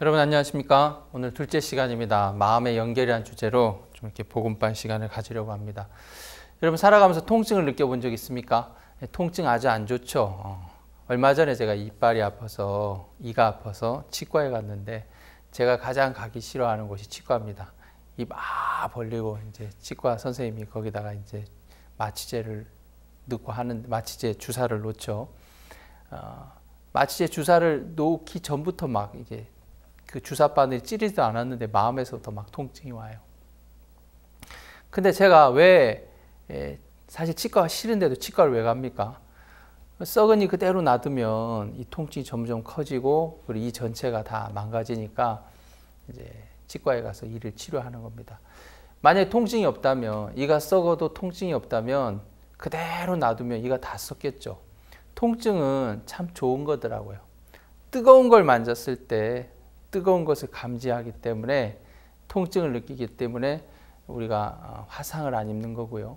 여러분 안녕하십니까? 오늘 둘째 시간입니다. 마음의 연결이라는 주제로 좀 이렇게 복음반 시간을 가지려고 합니다. 여러분 살아가면서 통증을 느껴본 적 있습니까? 통증 아주 안 좋죠. 얼마 전에 제가 이빨이 아파서 이가 아파서 치과에 갔는데 제가 가장 가기 싫어하는 곳이 치과입니다. 입 벌리고 이제 치과 선생님이 거기다가 이제 마취제를 넣고 하는 마취제 주사를 놓죠. 마취제 주사를 놓기 전부터 막 이게 그 주사바늘이 찌르지도 않았는데 마음에서부터 막 통증이 와요. 근데 제가 왜 사실 치과가 싫은데도 치과를 왜 갑니까? 썩은이 그대로 놔두면 이 통증이 점점 커지고 그리고 이 전체가 다 망가지니까 이제 치과에 가서 이를 치료하는 겁니다. 만약에 통증이 없다면, 이가 썩어도 통증이 없다면 그대로 놔두면 이가 다 썩겠죠. 통증은 참 좋은 거더라고요. 뜨거운 걸 만졌을 때 뜨거운 것을 감지하기 때문에 통증을 느끼기 때문에 우리가 화상을 안 입는 거고요.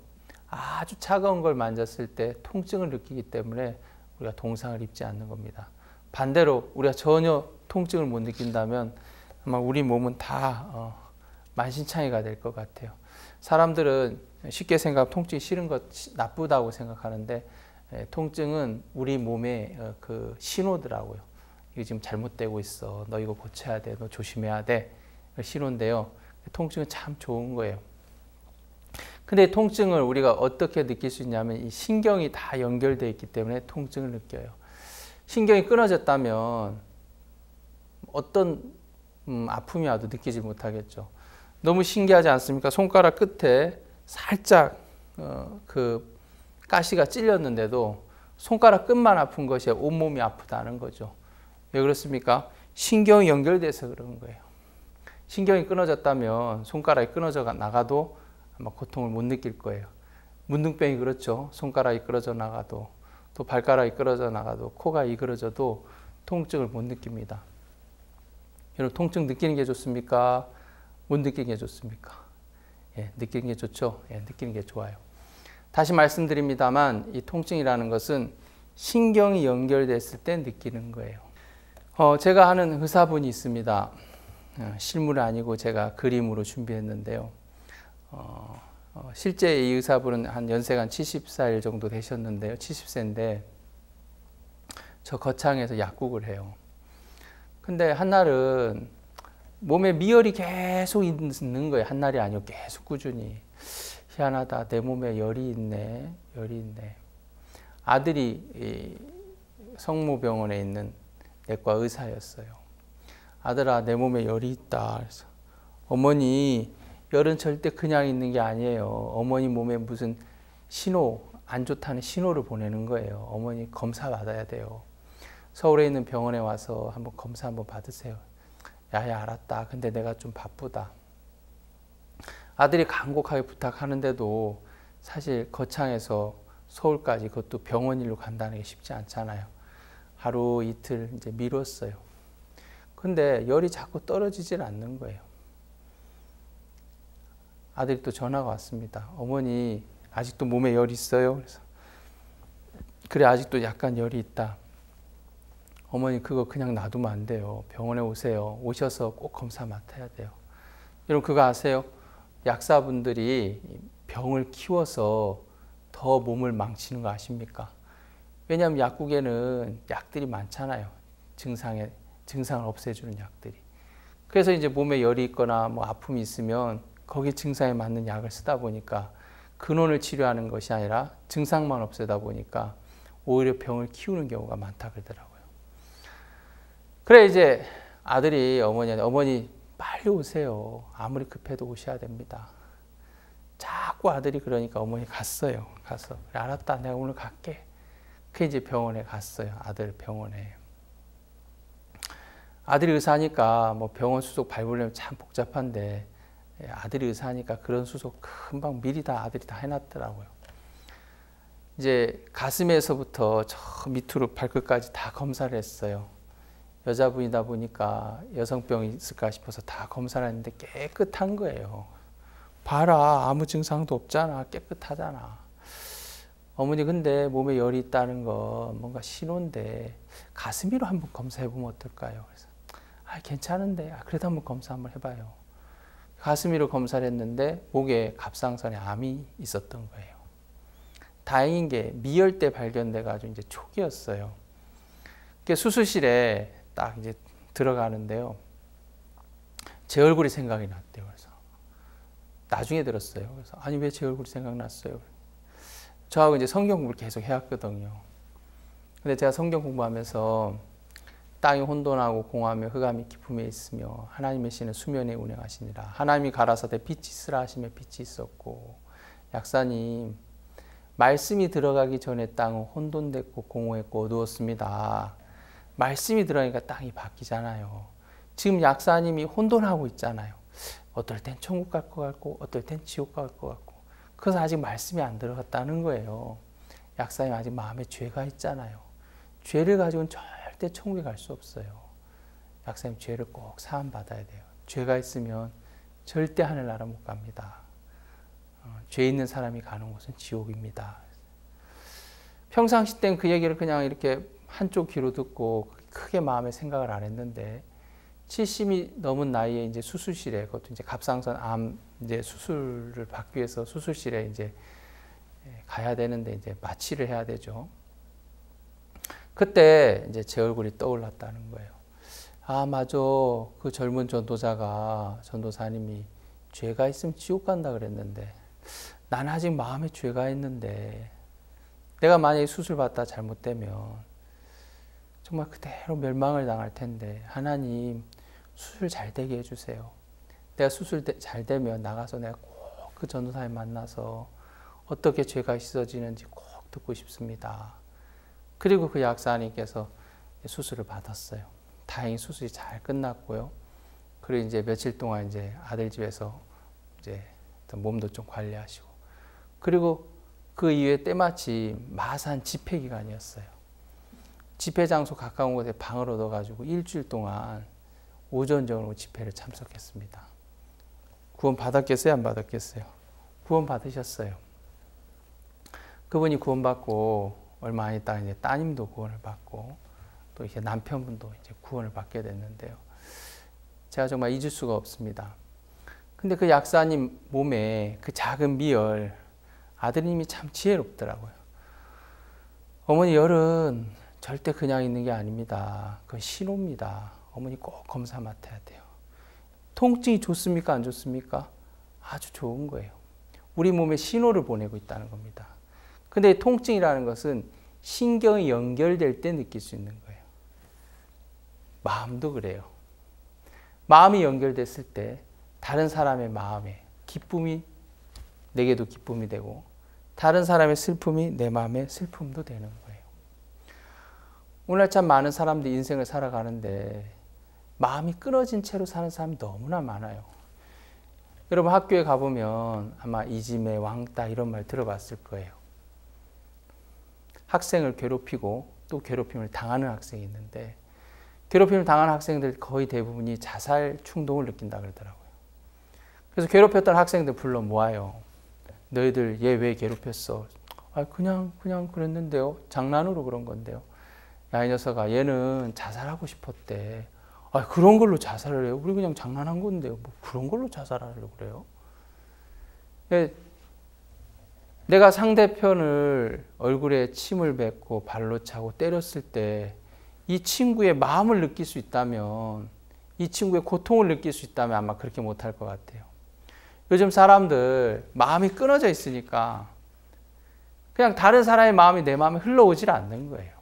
아주 차가운 걸 만졌을 때 통증을 느끼기 때문에 우리가 동상을 입지 않는 겁니다. 반대로 우리가 전혀 통증을 못 느낀다면 아마 우리 몸은 다 만신창이가 될 것 같아요. 사람들은 쉽게 생각하면 통증이 싫은 것 나쁘다고 생각하는데 통증은 우리 몸의 그 신호더라고요. 이거 지금 잘못되고 있어. 너 이거 고쳐야 돼. 너 조심해야 돼. 신호인데요. 통증은 참 좋은 거예요. 근데 통증을 우리가 어떻게 느낄 수 있냐면 이 신경이 다 연결되어 있기 때문에 통증을 느껴요. 신경이 끊어졌다면 어떤 아픔이 와도 느끼지 못하겠죠. 너무 신기하지 않습니까? 손가락 끝에 살짝 그 가시가 찔렸는데도 손가락 끝만 아픈 것이 온몸이 아프다는 거죠. 왜 그렇습니까? 신경이 연결돼서 그런 거예요. 신경이 끊어졌다면 손가락이 끊어져 나가도 아마 고통을 못 느낄 거예요. 문둥병이 그렇죠. 손가락이 끊어져 나가도 또 발가락이 끊어져 나가도 코가 이그러져도 통증을 못 느낍니다. 여러분 통증 느끼는 게 좋습니까? 못 느끼는 게 좋습니까? 예, 느끼는 게 좋죠. 예, 느끼는 게 좋아요. 다시 말씀드립니다만 이 통증이라는 것은 신경이 연결됐을 때 느끼는 거예요. 제가 아는 의사분이 있습니다. 실물이 아니고 제가 그림으로 준비했는데요. 실제 이 의사분은 한 연세가 한 70살 정도 되셨는데요. 70세인데 저 거창에서 약국을 해요. 근데 한날은 몸에 미열이 계속 있는 거예요. 한날이 아니고 계속 꾸준히. 희한하다. 내 몸에 열이 있네. 열이 있네. 아들이 성모병원에 있는 내과 의사였어요. 아들아, 내 몸에 열이 있다. 그래서 어머니, 열은 절대 그냥 있는 게 아니에요. 어머니 몸에 무슨 신호, 안 좋다는 신호를 보내는 거예요. 어머니 검사 받아야 돼요. 서울에 있는 병원에 와서 한번 검사 한번 받으세요. 야야, 알았다. 근데 내가 좀 바쁘다. 아들이 간곡하게 부탁하는데도 사실 거창에서 서울까지 그것도 병원 일로 간다는 게 쉽지 않잖아요. 하루 이틀 이제 미뤘어요. 근데 열이 자꾸 떨어지질 않는 거예요. 아들이 또 전화가 왔습니다. 어머니 아직도 몸에 열이 있어요? 그래서 그래, 아직도 약간 열이 있다. 어머니 그거 그냥 놔두면 안 돼요. 병원에 오세요. 오셔서 꼭 검사 맡아야 돼요. 여러분 그거 아세요? 약사분들이 병을 키워서 더 몸을 망치는 거 아십니까? 왜냐하면 약국에는 약들이 많잖아요. 증상을 없애주는 약들이. 그래서 이제 몸에 열이 있거나 뭐 아픔이 있으면 거기 증상에 맞는 약을 쓰다 보니까 근원을 치료하는 것이 아니라 증상만 없애다 보니까 오히려 병을 키우는 경우가 많다 그러더라고요. 그래 이제 아들이 어머니한테 어머니 빨리 오세요. 아무리 급해도 오셔야 됩니다. 자꾸 아들이 그러니까 어머니 갔어요. 가서 그래, 알았다. 내가 오늘 갈게. 그 이제 병원에 갔어요. 아들 병원에. 아들이 의사니까 뭐 병원 수속 밟으려면 참 복잡한데 아들이 의사니까 그런 수속 금방 미리 다 아들이 다 해놨더라고요. 이제 가슴에서부터 저 밑으로 발끝까지 다 검사를 했어요. 여자분이다 보니까 여성병이 있을까 싶어서 다 검사를 했는데 깨끗한 거예요. 봐라, 아무 증상도 없잖아. 깨끗하잖아. 어머니 근데 몸에 열이 있다는 건 뭔가 신호인데 가슴 위로 한번 검사해 보면 어떨까요? 그래서 괜찮은데 그래도 한번 검사 한번 해봐요. 가슴 위로 검사를 했는데 목에 갑상선에 암이 있었던 거예요. 다행인 게 미열대 발견돼 가지고 이제 초기였어요. 수술실에 딱 이제 들어가는데요. 제 얼굴이 생각이 났대요. 그래서 나중에 들었어요. 그래서 아니 왜 제 얼굴이 생각났어요? 저하고 이제 성경 공부를 계속 해왔거든요. 근데 제가 성경 공부하면서 땅이 혼돈하고 공하며 흑암이 깊음에 있으며 하나님의 신은 수면에 운행하시니라. 하나님이 가라사대 빛이 있으라 하시며 빛이 있었고, 약사님 말씀이 들어가기 전에 땅은 혼돈됐고 공허했고 어두웠습니다. 말씀이 들어가니까 땅이 바뀌잖아요. 지금 약사님이 혼돈하고 있잖아요. 어떨 땐 천국 갈 것 같고 어떨 땐 지옥 갈 것 같고. 그래서 아직 말씀이 안 들어갔다는 거예요. 약사님 아직 마음에 죄가 있잖아요. 죄를 가지고는 절대 천국에 갈 수 없어요. 약사님 죄를 꼭 사함 받아야 돼요. 죄가 있으면 절대 하늘나라 못 갑니다. 죄 있는 사람이 가는 곳은 지옥입니다. 평상시 땐 그 얘기를 그냥 이렇게 한쪽 귀로 듣고 크게 마음에 생각을 안 했는데 70이 넘은 나이에 이제 수술실에, 그것도 이제 갑상선 암 이제 수술을 받기 위해서 수술실에 이제 가야 되는데 이제 마취를 해야 되죠. 그때 이제 제 얼굴이 떠올랐다는 거예요. 아, 맞아. 그 젊은 전도사님이 죄가 있으면 지옥 간다 그랬는데 난 아직 마음에 죄가 있는데 내가 만약에 수술 받다 잘못되면 정말 그대로 멸망을 당할 텐데 하나님 수술 잘 되게 해주세요. 내가 수술 잘 되면 나가서 내가 꼭 그 전도사님 만나서 어떻게 죄가 있어지는지 꼭 듣고 싶습니다. 그리고 그 약사님께서 수술을 받았어요. 다행히 수술이 잘 끝났고요. 그리고 이제 며칠 동안 이제 아들 집에서 이제 몸도 좀 관리하시고, 그리고 그 이후에 때마침 마산 집회 기간이었어요. 집회 장소 가까운 곳에 방을 얻어가지고 일주일 동안 오전정으로 집회를 참석했습니다. 구원 받았겠어요? 안 받았겠어요? 구원 받으셨어요. 그분이 구원받고 얼마 안 있다가 이제 따님도 구원을 받고 또 이렇게 남편분도 이제 구원을 받게 됐는데요. 제가 정말 잊을 수가 없습니다. 근데 그 약사님 몸에 그 작은 미열, 아드님이 참 지혜롭더라고요. 어머니 열은 절대 그냥 있는 게 아닙니다. 그건 신호입니다. 어머니 꼭 검사 맡아야 돼요. 통증이 좋습니까? 안 좋습니까? 아주 좋은 거예요. 우리 몸에 신호를 보내고 있다는 겁니다. 근데 통증이라는 것은 신경이 연결될 때 느낄 수 있는 거예요. 마음도 그래요. 마음이 연결됐을 때 다른 사람의 마음에 기쁨이 내게도 기쁨이 되고 다른 사람의 슬픔이 내 마음의 슬픔도 되는 거예요. 오늘 참 많은 사람들이 인생을 살아가는데 마음이 끊어진 채로 사는 사람이 너무나 많아요. 여러분 학교에 가보면 아마 이지매, 왕따 이런 말 들어봤을 거예요. 학생을 괴롭히고 또 괴롭힘을 당하는 학생이 있는데 괴롭힘을 당하는 학생들 거의 대부분이 자살 충동을 느낀다 그러더라고요. 그래서 괴롭혔던 학생들 불러 모아요. 너희들 얘 왜 괴롭혔어? 아, 그냥 그랬는데요. 장난으로 그런 건데요. 야, 이 녀석아, 얘는 자살하고 싶었대. 아, 그런 걸로 자살을 해요? 우리 그냥 장난한 건데요. 뭐 그런 걸로 자살하려고 그래요? 내가 상대편을 얼굴에 침을 뱉고 발로 차고 때렸을 때 이 친구의 마음을 느낄 수 있다면, 이 친구의 고통을 느낄 수 있다면 아마 그렇게 못할 것 같아요. 요즘 사람들 마음이 끊어져 있으니까 그냥 다른 사람의 마음이 내 마음에 흘러오질 않는 거예요.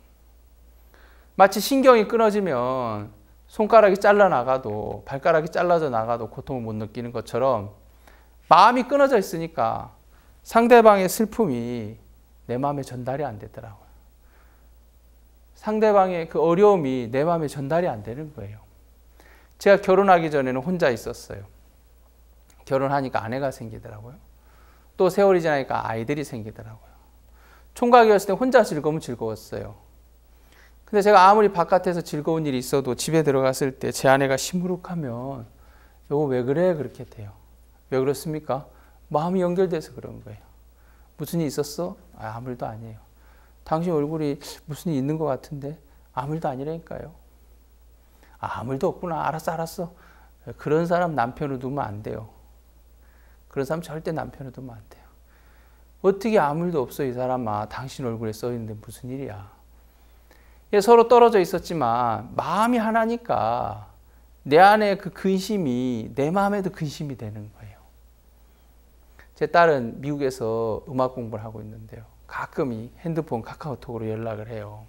마치 신경이 끊어지면 손가락이 잘라나가도, 발가락이 잘라져 나가도 고통을 못 느끼는 것처럼 마음이 끊어져 있으니까 상대방의 슬픔이 내 마음에 전달이 안 되더라고요. 상대방의 그 어려움이 내 마음에 전달이 안 되는 거예요. 제가 결혼하기 전에는 혼자 있었어요. 결혼하니까 아내가 생기더라고요. 또 세월이 지나니까 아이들이 생기더라고요. 총각이었을 때 혼자 즐거우면 즐거웠어요. 근데 제가 아무리 바깥에서 즐거운 일이 있어도 집에 들어갔을 때 제 아내가 시무룩하면 여보 왜 그래? 그렇게 돼요. 왜 그렇습니까? 마음이 연결돼서 그런 거예요. 무슨 일 있었어? 아무 일도 아니에요. 당신 얼굴이 무슨 일 있는 것 같은데 아무 일도 아니라니까요. 아무 일도 없구나. 알았어. 그런 사람 남편으로 두면 안 돼요. 그런 사람 절대 남편으로 두면 안 돼요. 어떻게 아무 일도 없어 이 사람아. 당신 얼굴에 써있는데 무슨 일이야. 서로 떨어져 있었지만 마음이 하나니까 내 안에 그 근심이 내 마음에도 근심이 되는 거예요. 제 딸은 미국에서 음악 공부를 하고 있는데요. 가끔 이 핸드폰 카카오톡으로 연락을 해요.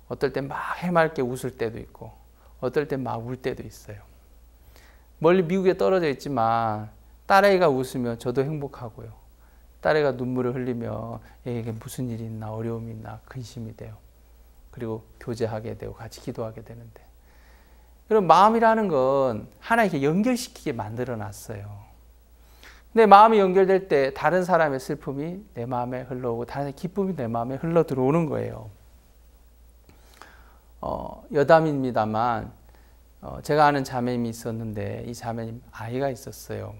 어떨 땐 막 해맑게 웃을 때도 있고 어떨 땐 막 울 때도 있어요. 멀리 미국에 떨어져 있지만 딸아이가 웃으면 저도 행복하고요. 딸아이가 눈물을 흘리면 얘에게 무슨 일이 있나 어려움이 있나 근심이 돼요. 그리고 교제하게 되고 같이 기도하게 되는데 그럼 마음이라는 건 하나님께 연결시키게 만들어 놨어요. 내 마음이 연결될 때 다른 사람의 슬픔이 내 마음에 흘러오고 다른 사람의 기쁨이 내 마음에 흘러 들어오는 거예요. 여담입니다만 제가 아는 자매님이 있었는데 이 자매님 아이가 있었어요.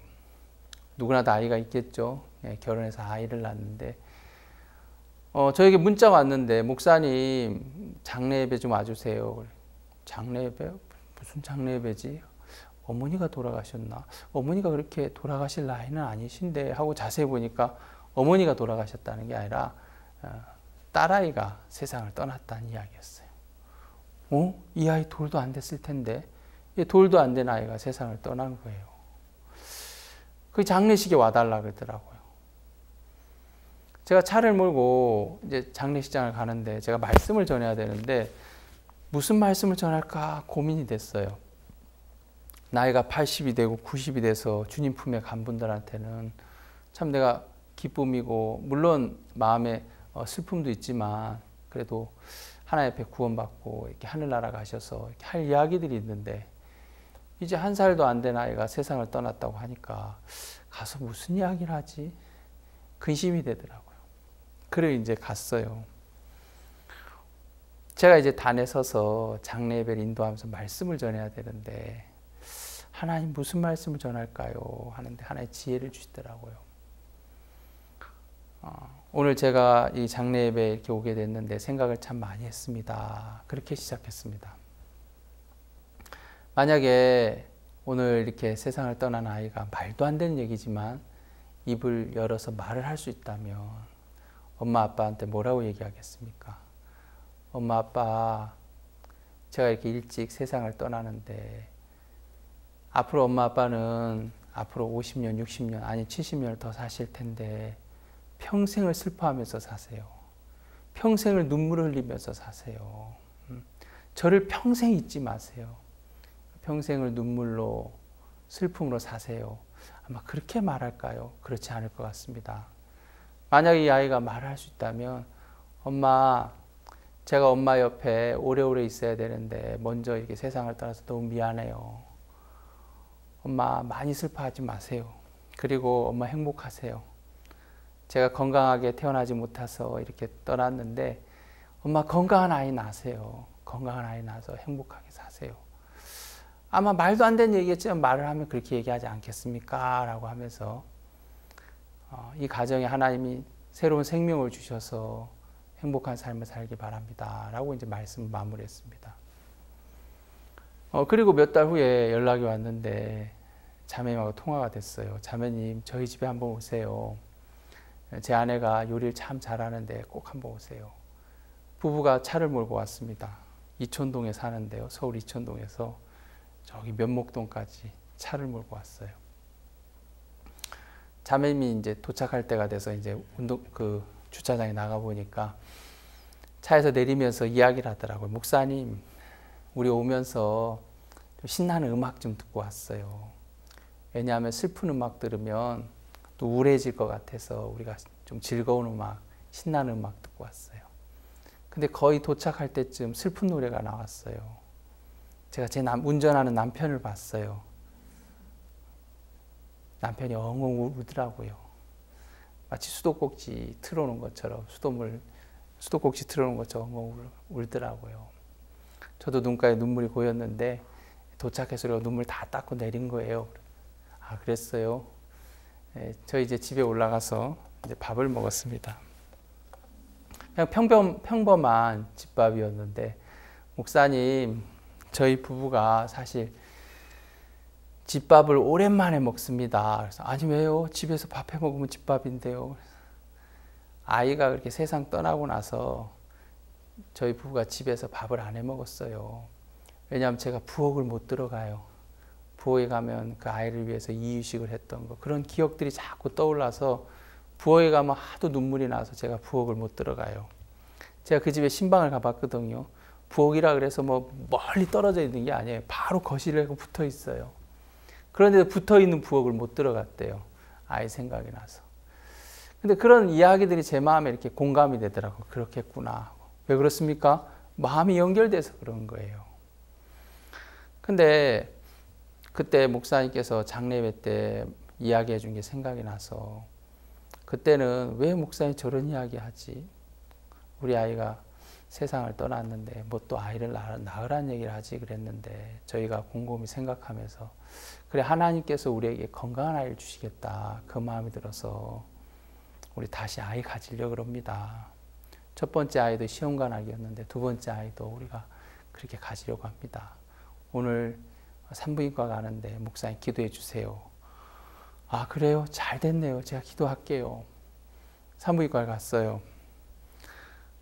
누구나 다 아이가 있겠죠. 결혼해서 아이를 낳았는데 저에게 문자가 왔는데 목사님 장례 예배 좀 와주세요. 장례 예배? 무슨 장례 예배지? 어머니가 돌아가셨나? 어머니가 그렇게 돌아가실 나이는 아니신데 하고 자세히 보니까 어머니가 돌아가셨다는 게 아니라 딸아이가 세상을 떠났다는 이야기였어요. 이 아이 돌도 안 됐을 텐데 돌도 안 된 아이가 세상을 떠난 거예요. 그 장례식에 와달라 그러더라고요. 제가 차를 몰고 이제 장례식장을 가는데 제가 말씀을 전해야 되는데 무슨 말씀을 전할까 고민이 됐어요. 나이가 80이 되고 90이 돼서 주님 품에 간 분들한테는 참 내가 기쁨이고 물론 마음에 슬픔도 있지만 그래도 하나님 앞에 구원받고 이렇게 하늘나라 가셔서 이렇게 할 이야기들이 있는데 이제 1살도 안 된 아이가 세상을 떠났다고 하니까 가서 무슨 이야기를 하지? 근심이 되더라고요. 그래 이제 갔어요. 제가 이제 단에 서서 장례 예배를 인도하면서 말씀을 전해야 되는데 하나님 무슨 말씀을 전할까요? 하는데 하나님 지혜를 주시더라고요. 오늘 제가 이 장례 예배에 이렇게 오게 됐는데 생각을 참 많이 했습니다. 그렇게 시작했습니다. 만약에 오늘 이렇게 세상을 떠난 아이가 말도 안 되는 얘기지만 입을 열어서 말을 할 수 있다면 엄마 아빠한테 뭐라고 얘기하겠습니까? 엄마 아빠 제가 이렇게 일찍 세상을 떠나는데 앞으로 엄마 아빠는 앞으로 50년, 60년 아니 70년을 더 사실 텐데 평생을 슬퍼하면서 사세요. 평생을 눈물을 흘리면서 사세요. 저를 평생 잊지 마세요. 평생을 눈물로 슬픔으로 사세요. 아마 그렇게 말할까요? 그렇지 않을 것 같습니다. 만약 이 아이가 말할 수 있다면 엄마 제가 엄마 옆에 오래오래 있어야 되는데 먼저 이렇게 세상을 떠나서 너무 미안해요. 엄마 많이 슬퍼하지 마세요. 그리고 엄마 행복하세요. 제가 건강하게 태어나지 못해서 이렇게 떠났는데 엄마 건강한 아이 낳으세요. 건강한 아이 낳아서 행복하게 사세요. 아마 말도 안 되는 얘기겠지만 말을 하면 그렇게 얘기하지 않겠습니까? 라고 하면서 이 가정에 하나님이 새로운 생명을 주셔서 행복한 삶을 살기 바랍니다. 라고 이제 말씀을 마무리했습니다. 그리고 몇 달 후에 연락이 왔는데 자매님하고 통화가 됐어요. 자매님 저희 집에 한번 오세요. 제 아내가 요리를 참 잘하는데 꼭 한번 오세요. 부부가 차를 몰고 왔습니다. 이촌동에 사는데요. 서울 이촌동에서 저기 면목동까지 차를 몰고 왔어요. 자매님이 이제 도착할 때가 돼서 이제 주차장에 나가 보니까 차에서 내리면서 이야기를 하더라고요. 목사님, 우리 오면서 좀 신나는 음악 좀 듣고 왔어요. 왜냐하면 슬픈 음악 들으면 또 우울해질 것 같아서 우리가 좀 즐거운 음악, 신나는 음악 듣고 왔어요. 근데 거의 도착할 때쯤 슬픈 노래가 나왔어요. 제가 운전하는 남편을 봤어요. 남편이 엉엉 울더라고요. 마치 수도꼭지 틀어놓은 것처럼 수도꼭지 틀어놓은 것처럼 엉엉 울더라고요. 저도 눈가에 눈물이 고였는데 도착해서 눈물 다 닦고 내린 거예요. 아, 그랬어요? 네, 저희 이제 집에 올라가서 이제 밥을 먹었습니다. 그냥 평범한 집밥이었는데 목사님 저희 부부가 사실 집밥을 오랜만에 먹습니다. 그래서 아니 왜요? 집에서 밥 해 먹으면 집밥인데요. 아이가 그렇게 세상 떠나고 나서 저희 부부가 집에서 밥을 안 해 먹었어요. 왜냐하면 제가 부엌을 못 들어가요. 부엌에 가면 그 아이를 위해서 이유식을 했던 거, 그런 기억들이 자꾸 떠올라서 부엌에 가면 하도 눈물이 나서 제가 부엌을 못 들어가요. 제가 그 집에 신방을 가봤거든요. 부엌이라 그래서 뭐 멀리 떨어져 있는 게 아니에요. 바로 거실에 붙어 있어요. 그런데 붙어 있는 부엌을 못 들어갔대요. 아이 생각이 나서. 근데 그런 이야기들이 제 마음에 이렇게 공감이 되더라고요. 그렇겠구나. 왜 그렇습니까? 마음이 연결돼서 그런 거예요. 근데 그때 목사님께서 장례회 때 이야기해 준 게 생각이 나서, 그때는 왜 목사님이 저런 이야기 하지? 우리 아이가 세상을 떠났는데 뭐 또 아이를 낳으란 얘기를 하지 그랬는데, 저희가 곰곰이 생각하면서 그래, 하나님께서 우리에게 건강한 아이를 주시겠다, 그 마음이 들어서 우리 다시 아이 가지려고 그럽니다. 첫 번째 아이도 시험관악이었는데 두 번째 아이도 우리가 그렇게 가지려고 합니다. 오늘 산부인과 가는데 목사님 기도해 주세요. 아 그래요? 잘 됐네요. 제가 기도할게요. 산부인과를 갔어요.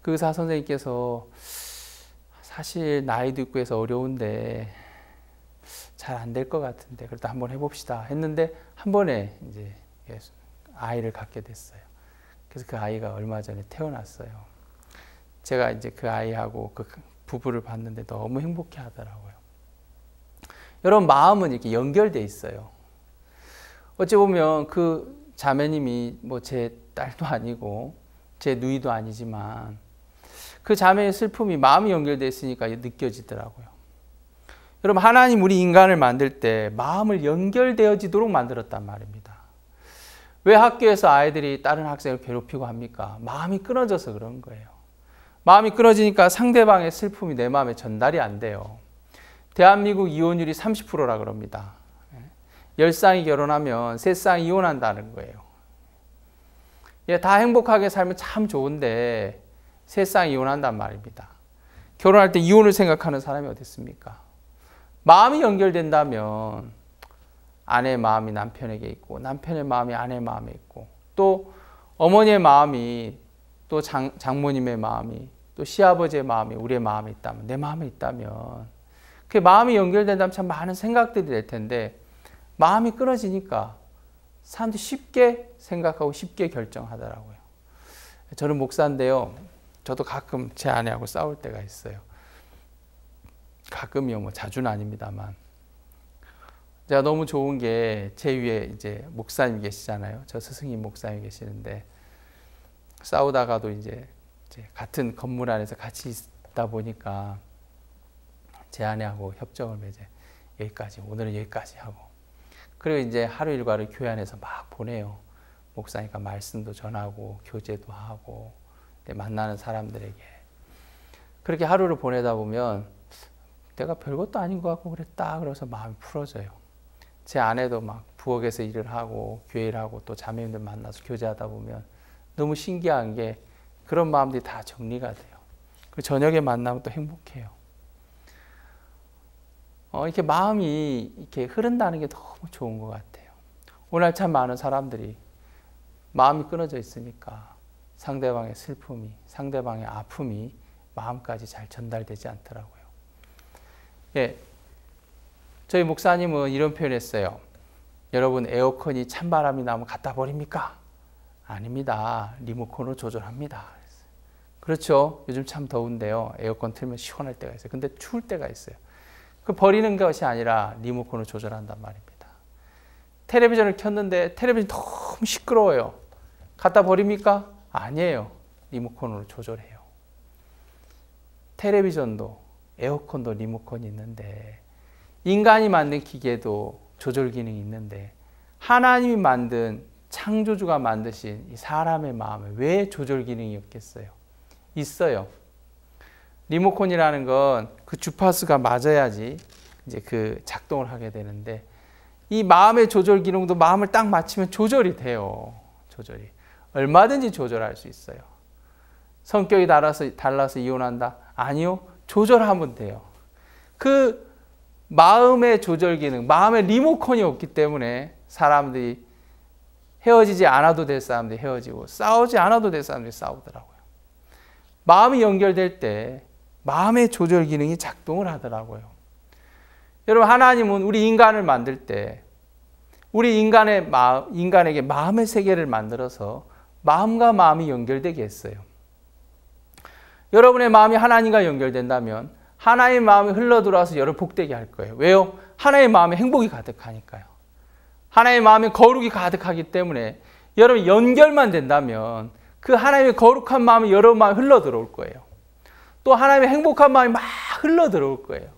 그 의사 선생님께서 사실 나이도 있고 해서 어려운데 잘 안 될 것 같은데 그래도 한번 해봅시다 했는데 한 번에 이제 아이를 갖게 됐어요. 그래서 그 아이가 얼마 전에 태어났어요. 제가 이제 그 아이하고 그 부부를 봤는데 너무 행복해 하더라고요. 여러분, 마음은 이렇게 연결돼 있어요. 어찌 보면 그 자매님이 뭐 제 딸도 아니고 제 누이도 아니지만 그 자매의 슬픔이 마음이 연결돼 있으니까 느껴지더라고요. 여러분, 하나님 우리 인간을 만들 때 마음을 연결되어지도록 만들었단 말입니다. 왜 학교에서 아이들이 다른 학생을 괴롭히고 합니까? 마음이 끊어져서 그런 거예요. 마음이 끊어지니까 상대방의 슬픔이 내 마음에 전달이 안 돼요. 대한민국 이혼율이 30%라 그럽니다. 10쌍이 결혼하면 3쌍이 이혼한다는 거예요. 다 행복하게 살면 참 좋은데 3쌍이 이혼한단 말입니다. 결혼할 때 이혼을 생각하는 사람이 어디 있습니까? 마음이 연결된다면 아내의 마음이 남편에게 있고 남편의 마음이 아내의 마음에 있고 또 어머니의 마음이 또 장모님의 마음이 또 시아버지의 마음이 우리의 마음에 있다면, 내 마음에 있다면, 그 마음이 연결된다면 참 많은 생각들이 될 텐데 마음이 끊어지니까 사람들이 쉽게 생각하고 쉽게 결정하더라고요. 저는 목사인데요. 저도 가끔 제 아내하고 싸울 때가 있어요. 가끔이요, 뭐 자주는 아닙니다만. 제가 너무 좋은 게 제 위에 이제 목사님 계시잖아요. 저 스승님 목사님 계시는데 싸우다가도 이제 같은 건물 안에서 같이 있다 보니까 제 아내하고 협정을 맺어요. 여기까지, 오늘은 여기까지 하고. 그리고 이제 하루 일과를 교회 안에서 막 보내요. 목사니까 말씀도 전하고 교제도 하고 만나는 사람들에게. 그렇게 하루를 보내다 보면 내가 별것도 아닌 것 같고 그랬다 그래서 마음이 풀어져요. 제 아내도 막 부엌에서 일을 하고 교회를 하고 또 자매님들 만나서 교제하다 보면 너무 신기한 게 그런 마음들이 다 정리가 돼요. 그 저녁에 만나면 또 행복해요. 이렇게 마음이 이렇게 흐른다는 게 너무 좋은 것 같아요. 오늘 참 많은 사람들이 마음이 끊어져 있으니까 상대방의 슬픔이, 상대방의 아픔이 마음까지 잘 전달되지 않더라고요. 예, 저희 목사님은 이런 표현했어요. 여러분, 에어컨이 찬바람이 나면 갖다 버립니까? 아닙니다. 리모컨으로 조절합니다. 그렇죠. 요즘 참 더운데요. 에어컨 틀면 시원할 때가 있어요. 근데 추울 때가 있어요. 그 버리는 것이 아니라 리모컨으로 조절한단 말입니다. 텔레비전을 켰는데 텔레비전이 너무 시끄러워요. 갖다 버립니까? 아니에요. 리모컨으로 조절해요. 텔레비전도 에어컨도 리모컨이 있는데 인간이 만든 기계도 조절 기능이 있는데 하나님이 만든 창조주가 만드신 이 사람의 마음에 왜 조절 기능이 없겠어요? 있어요. 리모컨이라는 건 그 주파수가 맞아야지 이제 그 작동을 하게 되는데 이 마음의 조절 기능도 마음을 딱 맞추면 조절이 돼요. 조절이. 얼마든지 조절할 수 있어요. 성격이 달라서 이혼한다? 아니요. 조절하면 돼요. 그 마음의 조절 기능, 마음의 리모컨이 없기 때문에 사람들이 헤어지지 않아도 될 사람들이 헤어지고 싸우지 않아도 될 사람들이 싸우더라고요. 마음이 연결될 때 마음의 조절 기능이 작동을 하더라고요. 여러분, 하나님은 우리 인간을 만들 때 우리 인간에게 마음의 세계를 만들어서 마음과 마음이 연결되게 했어요. 여러분의 마음이 하나님과 연결된다면 하나님의 마음이 흘러들어와서 여러분 복되게 할 거예요. 왜요? 하나님의 마음에 행복이 가득하니까요. 하나님의 마음에 거룩이 가득하기 때문에 여러분 연결만 된다면 그 하나님의 거룩한 마음이 여러분 마음에 흘러들어올 거예요. 또 하나님의 행복한 마음이 막 흘러들어올 거예요.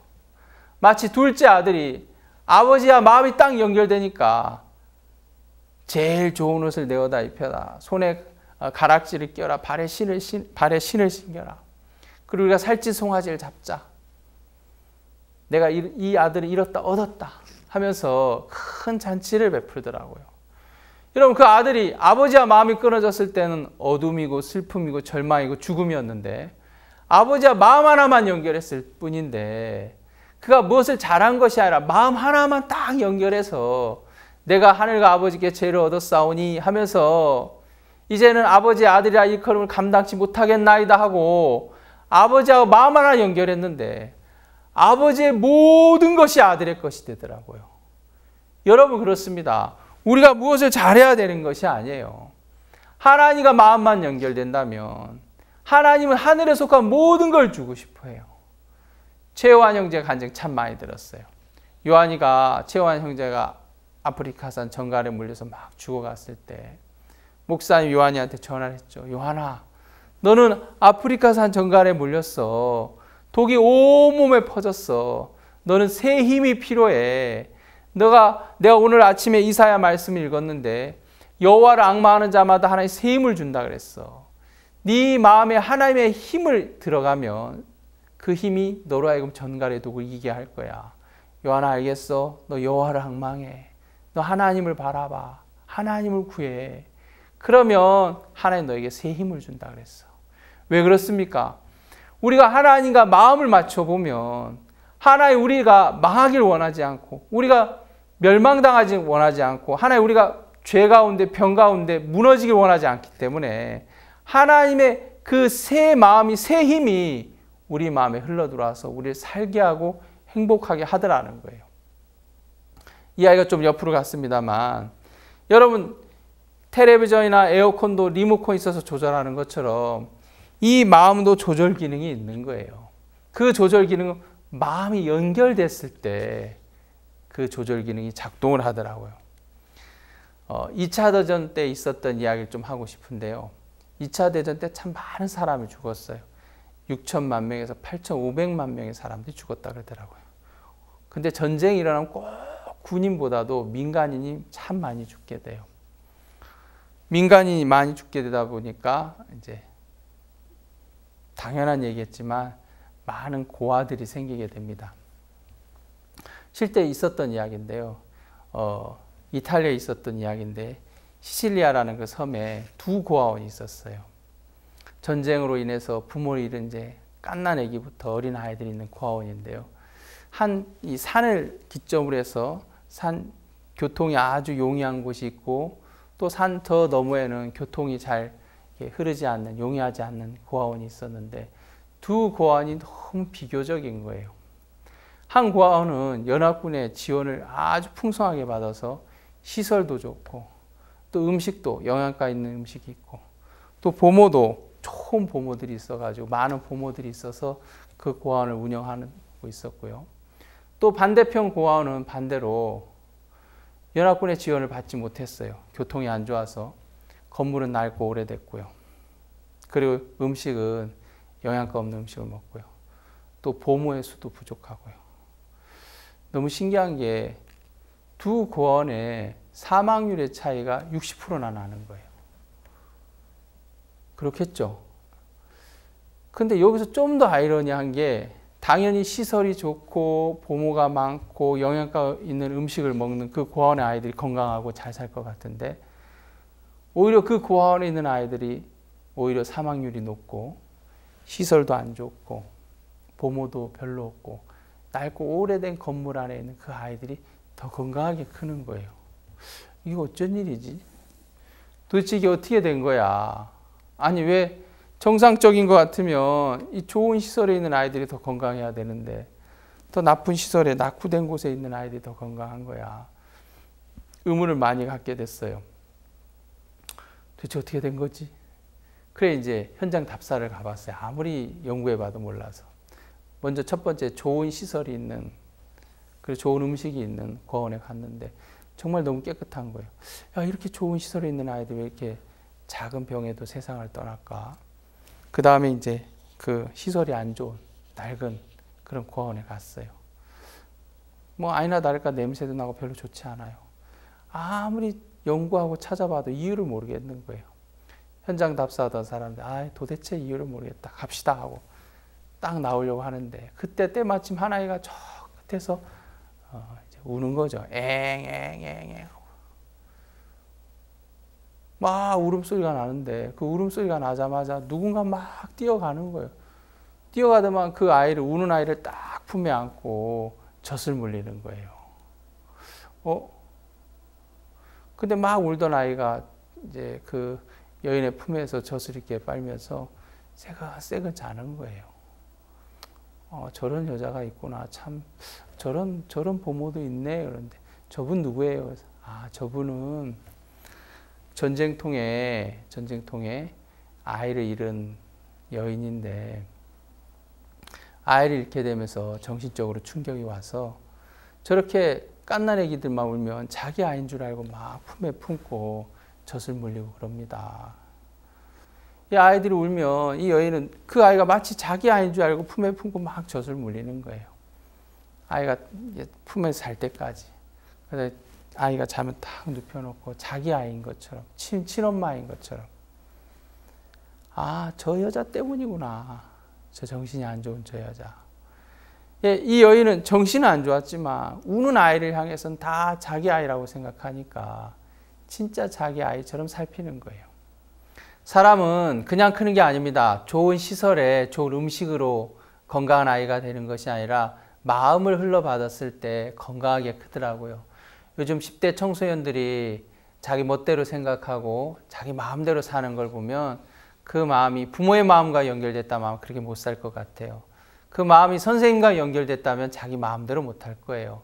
마치 둘째 아들이 아버지와 마음이 딱 연결되니까 제일 좋은 옷을 내어다 입혀라. 손에 가락지를 껴라. 발에 신을 신겨라. 그리고 우리가 살찌 송아지를 잡자. 내가 이 아들을 잃었다 얻었다 하면서 큰 잔치를 베풀더라고요. 여러분, 그 아들이 아버지와 마음이 끊어졌을 때는 어둠이고 슬픔이고 절망이고 죽음이었는데 아버지와 마음 하나만 연결했을 뿐인데 그가 무엇을 잘한 것이 아니라 마음 하나만 딱 연결해서 내가 하늘과 아버지께 죄를 얻었사오니 하면서 이제는 아버지의 아들이라 일컬음을 감당치 못하겠나이다 하고 아버지하고 마음 하나 연결했는데 아버지의 모든 것이 아들의 것이 되더라고요. 여러분, 그렇습니다. 우리가 무엇을 잘해야 되는 것이 아니에요. 하나님과 마음만 연결된다면 하나님은 하늘에 속한 모든 걸 주고 싶어 해요. 최요한 형제가 간증 참 많이 들었어요. 최요한 형제가 아프리카산 정갈에 물려서 막 죽어갔을 때 목사님 요한이한테 전화를 했죠. 요한아, 너는 아프리카산 정갈에 물렸어. 독이 온몸에 퍼졌어. 너는 새 힘이 필요해. 내가 오늘 아침에 이사야 말씀을 읽었는데 여호와를 앙망하는 자마다 하나님 새 힘을 준다 그랬어. 네 마음에 하나님의 힘을 들어가면 그 힘이 너로 하여금 전갈의 독을 이기게 할 거야. 요한아, 알겠어? 너 여호와를 앙망해. 너 하나님을 바라봐. 하나님을 구해. 그러면 하나님 너에게 새 힘을 준다 그랬어. 왜 그렇습니까? 우리가 하나님과 마음을 맞춰보면 하나님 우리가 망하길 원하지 않고 우리가 멸망당하지 원하지 않고 하나님 우리가 죄 가운데 병 가운데 무너지길 원하지 않기 때문에 하나님의 그 새 마음이 새 힘이 우리 마음에 흘러들어와서 우리를 살게 하고 행복하게 하더라는 거예요. 이 아이가 좀 옆으로 갔습니다만 여러분, 텔레비전이나 에어컨도 리모컨이 있어서 조절하는 것처럼 이 마음도 조절 기능이 있는 거예요. 그 조절 기능은 마음이 연결됐을 때 그 조절 기능이 작동을 하더라고요. 2차 대전 때 있었던 이야기를 좀 하고 싶은데요. 2차 대전 때 참 많은 사람이 죽었어요. 6천만 명에서 8,500만 명의 사람들이 죽었다 그러더라고요. 근데 전쟁이 일어나면 꼭 군인보다도 민간인이 참 많이 죽게 돼요. 민간인이 많이 죽게 되다 보니까 이제 당연한 얘기겠지만 많은 고아들이 생기게 됩니다. 실제 있었던 이야기인데요. 이탈리아에 있었던 이야기인데 시칠리아라는 그 섬에 두 고아원이 있었어요. 전쟁으로 인해서 부모를 잃은 이제 갓난 아기부터 어린 아이들이 있는 고아원인데요. 이 산을 기점으로 해서 교통이 아주 용이한 곳이 있고 또 산 더 너머에는 교통이 잘 흐르지 않는, 용이하지 않는 고아원이 있었는데 두 고아원이 너무 비교적인 거예요. 한 고아원은 연합군의 지원을 아주 풍성하게 받아서 시설도 좋고 또 음식도 영양가 있는 음식이 있고 또 보모도 좋은 보모들이 있어가지고 많은 보모들이 있어서 그 고아원을 운영하고 있었고요. 또 반대편 고아원은 반대로 연합군의 지원을 받지 못했어요. 교통이 안 좋아서 건물은 낡고 오래됐고요. 그리고 음식은 영양가 없는 음식을 먹고요. 또 보모의 수도 부족하고요. 너무 신기한 게 두 고아원의 사망률의 차이가 60%나 나는 거예요. 그렇겠죠? 근데 여기서 좀 더 아이러니한 게 당연히 시설이 좋고 보모가 많고 영양가 있는 음식을 먹는 그 고아원의 아이들이 건강하고 잘 살 것 같은데 오히려 그 고아원에 있는 아이들이 오히려 사망률이 높고 시설도 안 좋고 보모도 별로 없고 낡고 오래된 건물 안에 있는 그 아이들이 더 건강하게 크는 거예요. 이거 어쩐 일이지? 도대체 이게 어떻게 된 거야? 아니 왜 정상적인 것 같으면 이 좋은 시설에 있는 아이들이 더 건강해야 되는데 더 나쁜 시설에 낙후된 곳에 있는 아이들이 더 건강한 거야. 의문을 많이 갖게 됐어요. 도대체 어떻게 된 거지? 그래 이제 현장 답사를 가봤어요. 아무리 연구해봐도 몰라서. 먼저 첫 번째 좋은 시설이 있는 그리고 좋은 음식이 있는 고아원에 갔는데 정말 너무 깨끗한 거예요. 야, 이렇게 좋은 시설에 있는 아이들이 왜 이렇게 작은 병에도 세상을 떠날까? 그 다음에 이제 그 시설이 안 좋은 낡은 그런 고아원에 갔어요. 뭐 아니나 다를까 냄새도 나고 별로 좋지 않아요. 아무리 연구하고 찾아봐도 이유를 모르겠는 거예요. 현장 답사하던 사람들, 도대체 이유를 모르겠다. 갑시다 하고 딱 나오려고 하는데 그때 때마침 한 아이가 저 끝에서 이제 우는 거죠. 엥. 막 울음소리가 나는데 그 울음소리가 나자마자 누군가 막 뛰어가는 거예요. 뛰어가더만 그 아이를, 우는 아이를 딱 품에 안고 젖을 물리는 거예요. 근데 막 울던 아이가 이제 그 여인의 품에서 젖을 이렇게 빨면서 새근 자는 거예요. 저런 여자가 있구나. 참, 저런 부모도 있네. 그런데 저분 누구예요? 그래서, 저분은 전쟁통에 아이를 잃은 여인인데, 아이를 잃게 되면서 정신적으로 충격이 와서 저렇게 갓난 애기들만 울면 자기 아이인 줄 알고 막 품에 품고 젖을 물리고 그럽니다. 이 아이들이 울면 이 여인은 그 아이가 마치 자기 아이인 줄 알고 품에 품고 막 젖을 물리는 거예요. 아이가 품에서 잘 때까지. 그래서 아이가 자면 딱 눕혀놓고 자기 아이인 것처럼, 친엄마인 것처럼. 저 여자 때문이구나. 저 정신이 안 좋은 저 여자. 이 여인은 정신은 안 좋았지만 우는 아이를 향해서는 다 자기 아이라고 생각하니까 진짜 자기 아이처럼 살피는 거예요. 사람은 그냥 크는 게 아닙니다. 좋은 시설에 좋은 음식으로 건강한 아이가 되는 것이 아니라 마음을 흘러받았을 때 건강하게 크더라고요. 요즘 10대 청소년들이 자기 멋대로 생각하고 자기 마음대로 사는 걸 보면 그 마음이 부모의 마음과 연결됐다면 그렇게 못 살 것 같아요. 그 마음이 선생님과 연결됐다면 자기 마음대로 못 할 거예요.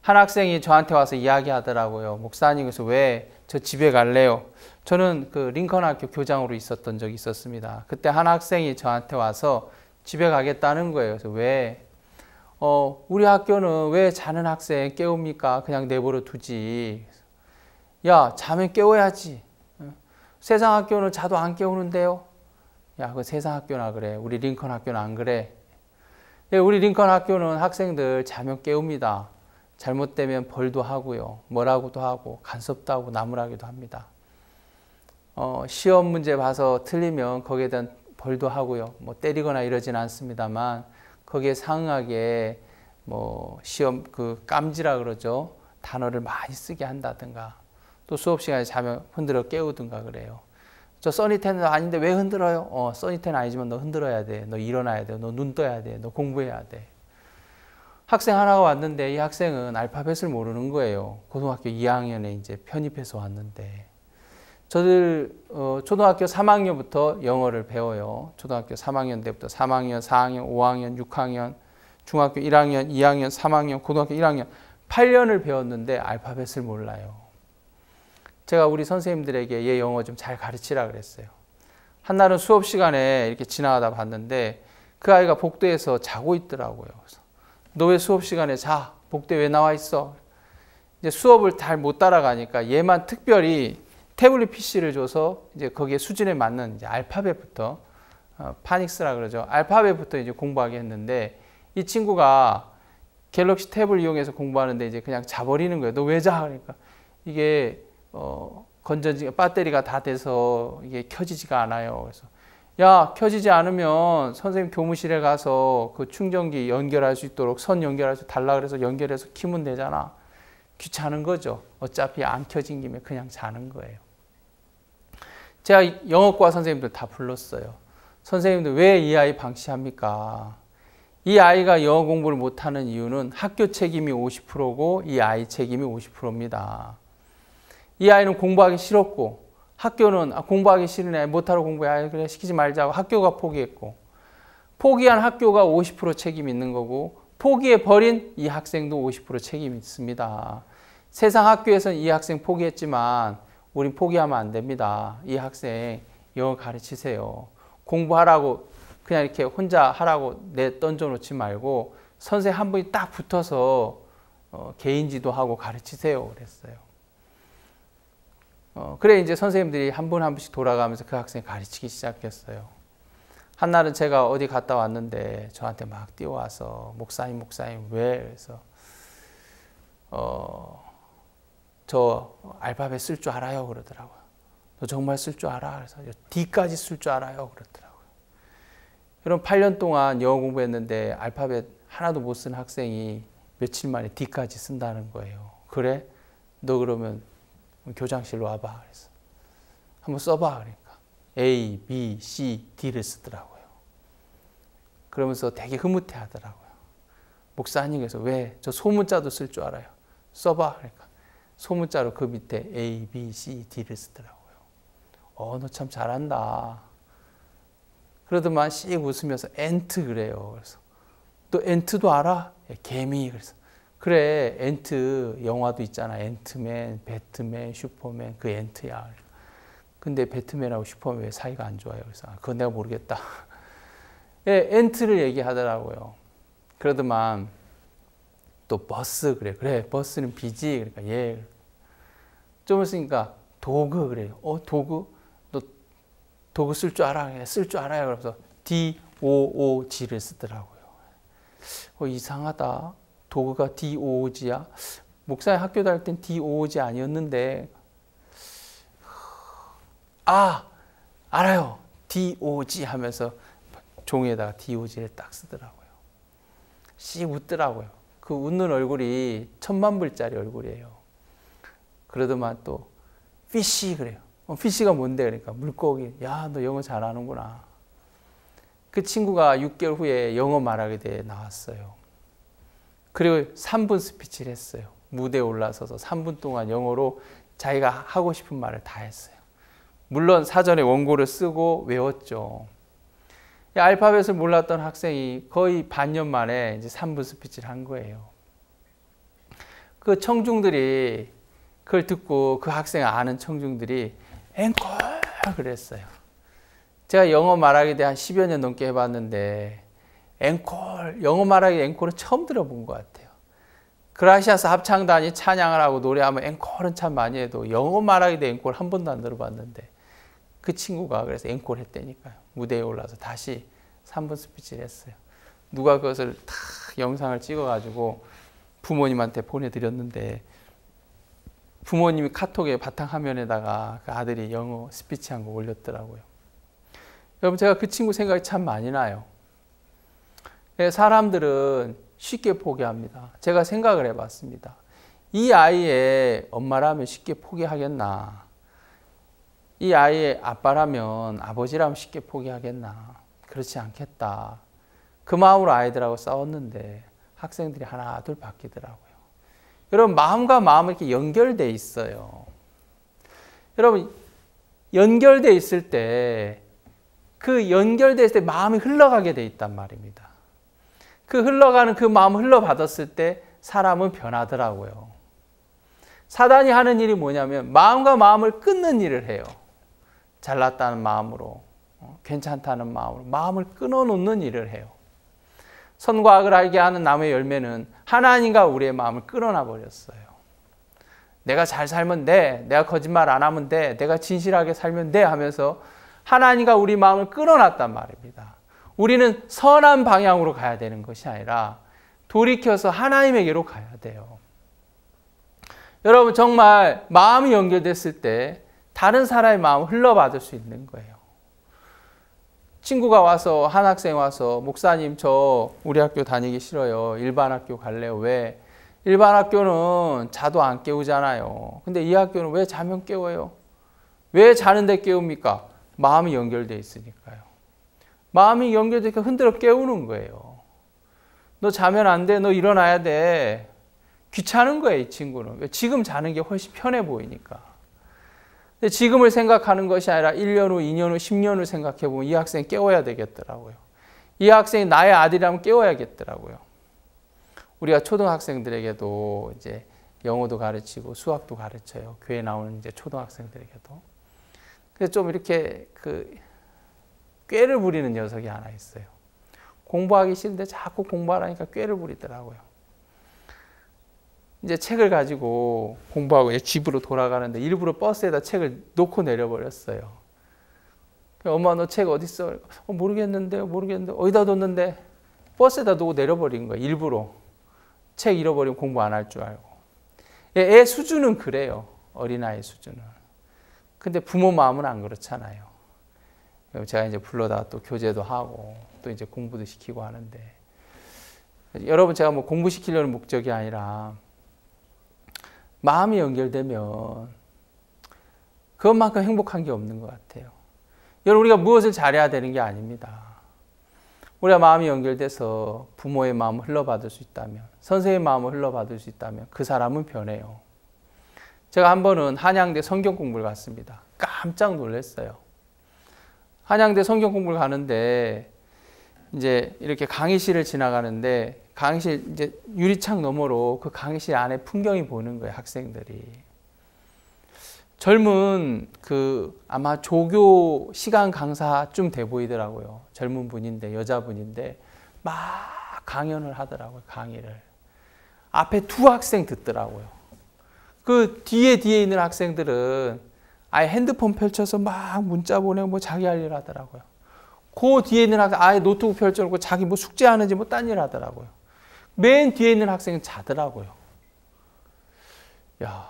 한 학생이 저한테 와서 이야기하더라고요. 목사님, 그래서 왜 저 집에 갈래요? 저는 그 링컨 학교 교장으로 있었던 적이 있었습니다. 그때 한 학생이 저한테 와서 집에 가겠다는 거예요. 그래서 왜? 우리 학교는 왜 자는 학생 깨웁니까? 그냥 내버려 두지. 야, 자면 깨워야지. 세상 학교는 자도 안 깨우는데요. 야, 그 세상 학교나 그래. 우리 링컨 학교는 안 그래. 우리 링컨 학교는 학생들 자면 깨웁니다. 잘못되면 벌도 하고요. 뭐라고도 하고 간섭도 하고 나무라기도 합니다. 시험 문제 봐서 틀리면 거기에 대한 벌도 하고요. 뭐 때리거나 이러진 않습니다만 거기에 상응하게 뭐 시험 그 깜지라 그러죠. 단어를 많이 쓰게 한다든가 또 수업 시간에 자면 흔들어 깨우든가 그래요. 저 써니텐은 아닌데 왜 흔들어요? 써니텐 아니지만 너 흔들어야 돼. 너 일어나야 돼. 너 눈 떠야 돼. 너 공부해야 돼. 학생 하나가 왔는데 이 학생은 알파벳을 모르는 거예요. 고등학교 2학년에 이제 편입해서 왔는데 저들 초등학교 3학년부터 영어를 배워요. 초등학교 3학년 때부터 3학년, 4학년, 5학년, 6학년, 중학교 1학년, 2학년, 3학년, 고등학교 1학년 8년을 배웠는데 알파벳을 몰라요. 제가 우리 선생님들에게 얘 영어 좀 잘 가르치라 그랬어요. 한날은 수업 시간에 이렇게 지나가다 봤는데 그 아이가 복도에서 자고 있더라고요. 그래서 너 왜 수업 시간에 자? 복도에 왜 나와 있어? 이제 수업을 잘 못 따라가니까 얘만 특별히 태블릿 PC를 줘서 이제 거기에 수준에 맞는 이제 알파벳부터 파닉스라 그러죠. 알파벳부터 이제 공부하게 했는데 이 친구가 갤럭시 탭을 이용해서 공부하는데 이제 그냥 자버리는 거예요. 너 왜 자? 그러니까 이게 건전지 배터리가 다 돼서 이게 켜지지가 않아요. 그래서 야, 켜지지 않으면 선생님 교무실에 가서 그 충전기 연결할 수 있도록 선 연결할 수 달라 그래서 연결해서 키면 되잖아. 귀찮은 거죠. 어차피 안 켜진 김에 그냥 자는 거예요. 제가 영어과 선생님들 다 불렀어요. 선생님들 왜 이 아이 방치합니까? 이 아이가 영어 공부를 못하는 이유는 학교 책임이 50%고 이 아이 책임이 50%입니다. 이 아이는 공부하기 싫었고 학교는 공부하기 싫으네 못하러 공부해 그래 시키지 말자고 학교가 포기했고 포기한 학교가 50% 책임이 있는 거고 포기해버린 이 학생도 50% 책임이 있습니다. 세상 학교에서는 이 학생 포기했지만 우린 포기하면 안 됩니다. 이 학생 영어 가르치세요. 공부하라고 그냥 이렇게 혼자 하라고 내 던져놓지 말고 선생님 한 분이 딱 붙어서 개인 지도하고 가르치세요. 그랬어요. 그래 이제 선생님들이 한 분 한 분씩 돌아가면서 그 학생 가르치기 시작했어요. 한날은 제가 어디 갔다 왔는데 저한테 막 뛰어와서 목사님 왜? 그래서 저 알파벳 쓸 줄 알아요 그러더라고요. 너 정말 쓸 줄 알아? 그래서 D까지 쓸 줄 알아요 그러더라고요. 여러분 8년 동안 영어 공부했는데 알파벳 하나도 못 쓴 학생이 며칠 만에 D까지 쓴다는 거예요. 그래? 너 그러면 교장실로 와봐. 그래서 한번 써봐. 그러니까 A, B, C, D를 쓰더라고요. 그러면서 되게 흐뭇해 하더라고요. 목사님 그래서 왜? 저 소문자도 쓸 줄 알아요. 써봐. 그러니까 소문자로 그 밑에 A, B, C, D를 쓰더라고요. 너 참 잘한다. 그러더만 씩 웃으면서 엔트 그래요. 그래서 또 엔트도 알아? 개미. 그래서 그래 엔트 영화도 있잖아. 앤트맨, 배트맨, 슈퍼맨 그 엔트야. 근데 배트맨하고 슈퍼맨 왜 사이가 안 좋아요? 그래서 그건 내가 모르겠다. 예, 엔트를 얘기하더라고요. 그러더만 또 버스 그래 버스는 B지. 그러니까 예. 좀 있으니까 도구 그래요. 도구? 너 도구 쓸 줄 알아? 쓸 줄 알아요. 그래서 DOOG를 쓰더라고요. 이상하다. 도구가 DOOG야? 목사님 학교 다닐 땐 DOOG 아니었는데 알아요. DOG 하면서 종이에다가 DOG를 딱 쓰더라고요. 씩 웃더라고요. 그 웃는 얼굴이 10,000불짜리 얼굴이에요. 그러더만 또 피쉬 그래요. 피쉬가 뭔데? 그러니까 물고기. 야, 너 영어 잘하는구나. 그 친구가 6개월 후에 영어 말하게 돼 나왔어요. 그리고 3분 스피치를 했어요. 무대에 올라서서 3분 동안 영어로 자기가 하고 싶은 말을 다 했어요. 물론 사전에 원고를 쓰고 외웠죠. 알파벳을 몰랐던 학생이 거의 반년 만에 이제 3분 스피치를 한 거예요. 그 청중들이 그걸 듣고 그 학생을 아는 청중들이 앵콜 그랬어요. 제가 영어 말하기 대해 한 10여 년 넘게 해봤는데 앵콜, 영어 말하기 앵콜은 처음 들어본 것 같아요. 그라시아스 합창단이 찬양을 하고 노래하면 앵콜은 참 많이 해도 영어 말하기 대해 앵콜 한 번도 안 들어봤는데 그 친구가 그래서 앵콜 했다니까요. 무대에 올라서 다시 3분 스피치를 했어요. 누가 그것을 다 영상을 찍어가지고 부모님한테 보내드렸는데 부모님이 카톡에 바탕화면에다가 그 아들이 영어 스피치한 거 올렸더라고요. 여러분 제가 그 친구 생각이 참 많이 나요. 사람들은 쉽게 포기합니다. 제가 생각을 해봤습니다. 이 아이의 엄마라면 쉽게 포기하겠나? 이 아이의 아빠라면 아버지라면 쉽게 포기하겠나? 그렇지 않겠다. 그 마음으로 아이들하고 싸웠는데 학생들이 하나 둘 바뀌더라고요. 여러분 마음과 마음이 이렇게 연결돼 있어요. 여러분 연결돼 있을 때 그 연결돼 있을 때 마음이 흘러가게 돼 있단 말입니다. 그 흘러가는 그 마음을 흘러받았을 때 사람은 변하더라고요. 사단이 하는 일이 뭐냐면 마음과 마음을 끊는 일을 해요. 잘났다는 마음으로, 괜찮다는 마음으로 마음을 끊어놓는 일을 해요. 선과 악을 알게 하는 나무의 열매는 하나님과 우리의 마음을 끊어놔 버렸어요. 내가 잘 살면 돼, 내가 거짓말 안 하면 돼, 내가 진실하게 살면 돼 하면서 하나님과 우리 마음을 끊어놨단 말입니다. 우리는 선한 방향으로 가야 되는 것이 아니라 돌이켜서 하나님에게로 가야 돼요. 여러분 정말 마음이 연결됐을 때 다른 사람의 마음을 흘러받을 수 있는 거예요. 친구가 와서 한 학생 와서 목사님 저 우리 학교 다니기 싫어요. 일반 학교 갈래요. 왜? 일반 학교는 자도 안 깨우잖아요. 근데 이 학교는 왜 자면 깨워요? 왜 자는데 깨웁니까? 마음이 연결되어 있으니까요. 마음이 연결되니까 흔들어 깨우는 거예요. 너 자면 안 돼. 너 일어나야 돼. 귀찮은 거예요, 이 친구는. 지금 자는 게 훨씬 편해 보이니까. 근데 지금을 생각하는 것이 아니라 1년 후, 2년 후, 10년 후 생각해 보면 이 학생 깨워야 되겠더라고요. 이 학생이 나의 아들이라면 깨워야겠더라고요. 우리가 초등학생들에게도 이제 영어도 가르치고 수학도 가르쳐요. 교회 나오는 이제 초등학생들에게도. 그래서 좀 이렇게 꾀를 부리는 녀석이 하나 있어요. 공부하기 싫은데 자꾸 공부하라니까 꾀를 부리더라고요. 이제 책을 가지고 공부하고 이제 집으로 돌아가는데 일부러 버스에다 책을 놓고 내려버렸어요. 엄마 너 책 어디 있어? 모르겠는데 어디다 뒀는데 버스에다 놓고 내려버린 거예요. 일부러. 책 잃어버리면 공부 안 할 줄 알고. 애 수준은 그래요. 어린아이 수준은. 근데 부모 마음은 안 그렇잖아요. 제가 이제 불러다가 또 교제도 하고 또 이제 공부도 시키고 하는데 여러분 제가 뭐 공부시키려는 목적이 아니라 마음이 연결되면 그것만큼 행복한 게 없는 것 같아요. 여러분 우리가 무엇을 잘해야 되는 게 아닙니다. 우리가 마음이 연결돼서 부모의 마음을 흘러받을 수 있다면 선생의 마음을 흘러받을 수 있다면 그 사람은 변해요. 제가 한 번은 한양대 성경 공부를 갔습니다. 깜짝 놀랐어요. 한양대 성경 공부를 가는데 이제 이렇게 강의실을 지나가는데 강의실 이제 유리창 너머로 그 강의실 안에 풍경이 보이는 거예요. 학생들이. 젊은 아마 조교 시간 강사쯤 돼 보이더라고요. 젊은 분인데 여자분인데 막 강연을 하더라고요. 강의를. 앞에 두 학생 듣더라고요. 그 뒤에 있는 학생들은 아예 핸드폰 펼쳐서 막 문자 보내고 뭐 자기 할 일 하더라고요. 그 뒤에 있는 학생 아예 노트북 펼쳐놓고 자기 뭐 숙제하는지 뭐 딴 일 하더라고요. 맨 뒤에 있는 학생은 자더라고요. 야,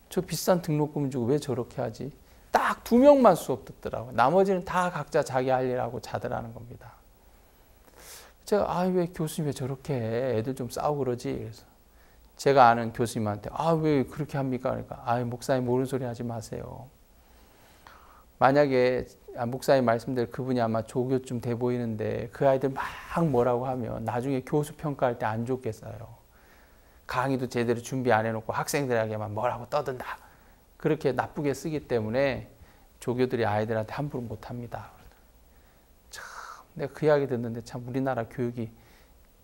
저 비싼 등록금 주고 왜 저렇게 하지? 딱 2명만 수업 듣더라고요. 나머지는 다 각자 자기 할 일 하고 자더라는 겁니다. 제가 왜 교수님 왜 저렇게 해? 애들 좀 싸우고 그러지? 그래서 제가 아는 교수님한테 왜 그렇게 합니까? 그러니까 목사님 모르는 소리 하지 마세요. 만약에 목사님 말씀대로 그분이 아마 조교쯤 돼 보이는데 그 아이들 막 뭐라고 하면 나중에 교수 평가할 때 안 좋겠어요. 강의도 제대로 준비 안 해놓고 학생들에게만 뭐라고 떠든다. 그렇게 나쁘게 쓰기 때문에 조교들이 아이들한테 함부로 못합니다. 참 내가 그 이야기 듣는데 참 우리나라 교육이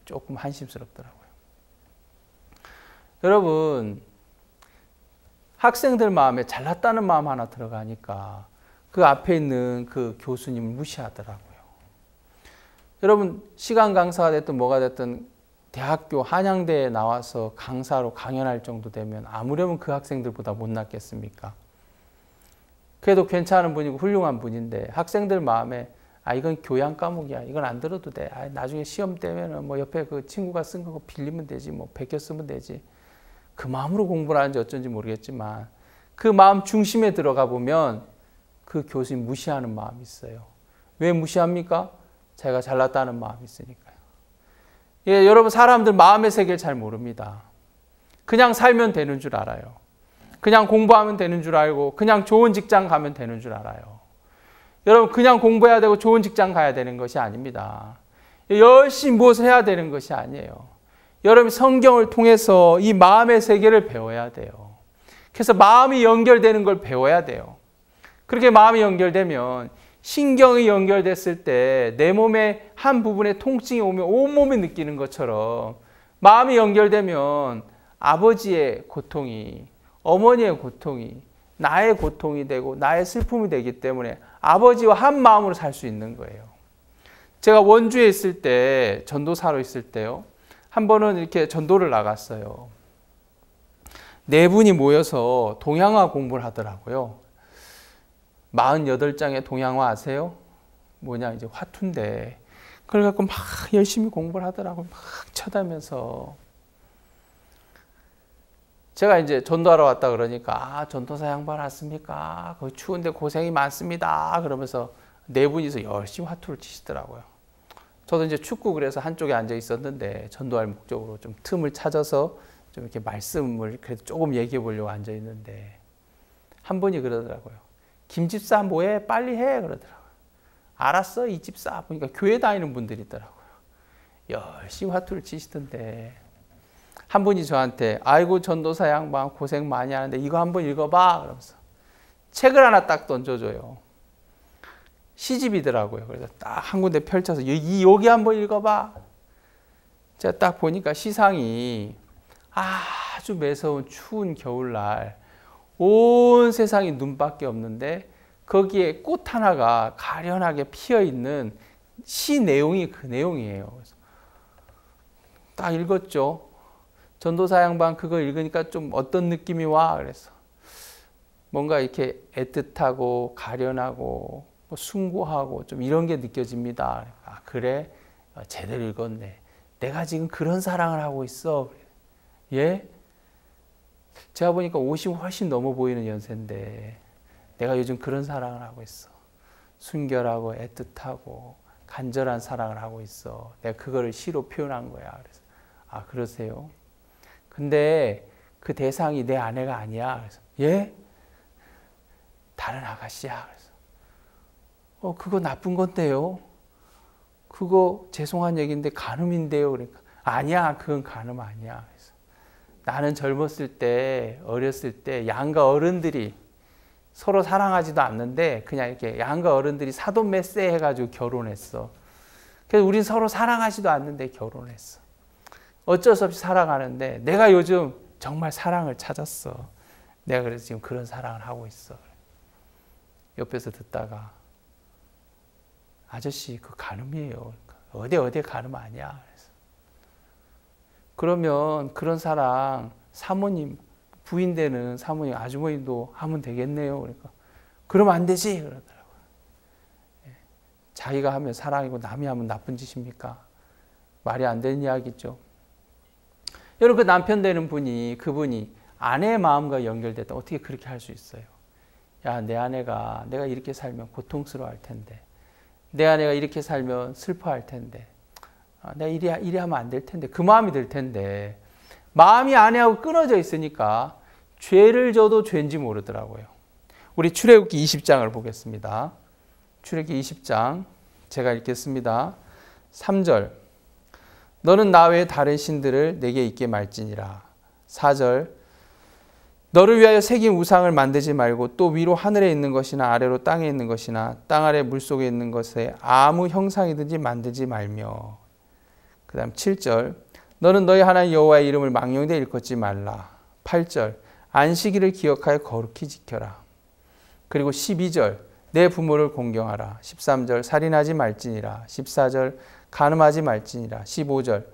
조금 한심스럽더라고요. 여러분 학생들 마음에 잘났다는 마음 하나 들어가니까 그 앞에 있는 그 교수님을 무시하더라고요. 여러분 시간 강사가 됐든 뭐가 됐든 대학교 한양대에 나와서 강사로 강연할 정도 되면 아무려면 그 학생들보다 못났겠습니까? 그래도 괜찮은 분이고 훌륭한 분인데 학생들 마음에 이건 교양 과목이야. 이건 안 들어도 돼. 나중에 시험 때면은 뭐 옆에 그 친구가 쓴 거 빌리면 되지. 뭐 베껴 쓰면 되지. 그 마음으로 공부를 하는지 어쩐지 모르겠지만 그 마음 중심에 들어가 보면 그 교수님 무시하는 마음이 있어요. 왜 무시합니까? 자기가 잘났다는 마음이 있으니까요. 여러분 사람들 마음의 세계를 잘 모릅니다. 그냥 살면 되는 줄 알아요. 그냥 공부하면 되는 줄 알고 그냥 좋은 직장 가면 되는 줄 알아요. 여러분 그냥 공부해야 되고 좋은 직장 가야 되는 것이 아닙니다. 열심히 무엇을 해야 되는 것이 아니에요. 여러분 성경을 통해서 이 마음의 세계를 배워야 돼요. 그래서 마음이 연결되는 걸 배워야 돼요. 그렇게 마음이 연결되면 신경이 연결됐을 때 내 몸의 한 부분에 통증이 오면 온몸이 느끼는 것처럼 마음이 연결되면 아버지의 고통이 어머니의 고통이 나의 고통이 되고 나의 슬픔이 되기 때문에 아버지와 한 마음으로 살 수 있는 거예요. 제가 원주에 있을 때 전도사로 있을 때요. 한 번은 이렇게 전도를 나갔어요. 4분이 모여서 동양화 공부를 하더라고요. 48장의 동양화 아세요? 뭐냐 이제 화투인데 그래갖고 막 열심히 공부를 하더라고요. 막 쳐다면서 제가 이제 전도하러 왔다 그러니까 전도사 양반 왔습니까? 거기 추운데 고생이 많습니다. 그러면서 4분이서 열심히 화투를 치시더라고요. 저도 이제 춥고 그래서 한쪽에 앉아 있었는데 전도할 목적으로 좀 틈을 찾아서 좀 이렇게 말씀을 그래도 조금 얘기해 보려고 앉아 있는데 한 분이 그러더라고요. 김집사 뭐해? 빨리 해. 그러더라고요. 알았어 이 집사. 보니까 교회 다니는 분들이 있더라고요. 열심히 화투를 치시던데 한 분이 저한테 아이고 전도사 양반 고생 많이 하는데 이거 한번 읽어봐 그러면서 책을 하나 딱 던져줘요. 시집이더라고요. 그래서 딱 한 군데 펼쳐서 여기 한번 읽어봐. 제가 딱 보니까 시상이 아주 매서운 추운 겨울날 온 세상이 눈밖에 없는데 거기에 꽃 하나가 가련하게 피어 있는 시 내용이 그 내용이에요. 그래서 딱 읽었죠. 전도사 양반 그거 읽으니까 좀 어떤 느낌이 와? 그래서 뭔가 이렇게 애틋하고 가련하고 뭐 숭고하고 좀 이런 게 느껴집니다. 아 그래? 제대로 읽었네. 내가 지금 그런 사랑을 하고 있어. 예? 제가 보니까 50 훨씬 넘어 보이는 연세인데 내가 요즘 그런 사랑을 하고 있어. 순결하고 애틋하고 간절한 사랑을 하고 있어. 내가 그거를 시로 표현한 거야. 그래서 아 그러세요? 근데 그 대상이 내 아내가 아니야. 그래서 예? 다른 아가씨야. 그래서 그거 나쁜 건데요. 그거 죄송한 얘기인데 간음인데요. 그러니까 아니야, 그건 간음 아니야. 그래서 나는 젊었을 때, 어렸을 때 양가 어른들이 서로 사랑하지도 않는데 그냥 이렇게 양가 어른들이 사돈 매세 해가지고 결혼했어. 그래서 우린 서로 사랑하지도 않는데 결혼했어. 어쩔 수 없이 살아가는데 내가 요즘 정말 사랑을 찾았어. 내가 그래서 지금 그런 사랑을 하고 있어. 옆에서 듣다가 아저씨 그 간음이에요. 어디 간음 아니야. 그러면 그런 사랑 사모님 부인 되는 사모님 아주머니도 하면 되겠네요. 그러니까 그러면 안 되지 그러더라고요. 자기가 하면 사랑이고 남이 하면 나쁜 짓입니까? 말이 안 되는 이야기죠. 여러분 그 남편 되는 분이 그분이 아내의 마음과 연결됐다. 어떻게 그렇게 할 수 있어요? 야, 내 아내가 내가 이렇게 살면 고통스러워할 텐데 내 아내가 이렇게 살면 슬퍼할 텐데 내가 이리 하면 안 될 텐데 그 마음이 들 텐데 마음이 아내하고 끊어져 있으니까 죄를 져도 죄인지 모르더라고요. 우리 출애굽기 20장을 보겠습니다. 출애굽기 20장 제가 읽겠습니다. 3절 너는 나 외에 다른 신들을 내게 있게 말지니라. 4절 너를 위하여 새긴 우상을 만들지 말고 또 위로 하늘에 있는 것이나 아래로 땅에 있는 것이나 땅 아래 물속에 있는 것에 아무 형상이든지 만들지 말며. 그 다음 7절 너는 너희 하나님 여호와의 이름을 망령되이 일컫지 말라. 8절 안식일을 기억하여 거룩히 지켜라. 그리고 12절 내 부모를 공경하라. 13절 살인하지 말지니라. 14절 간음하지 말지니라. 15절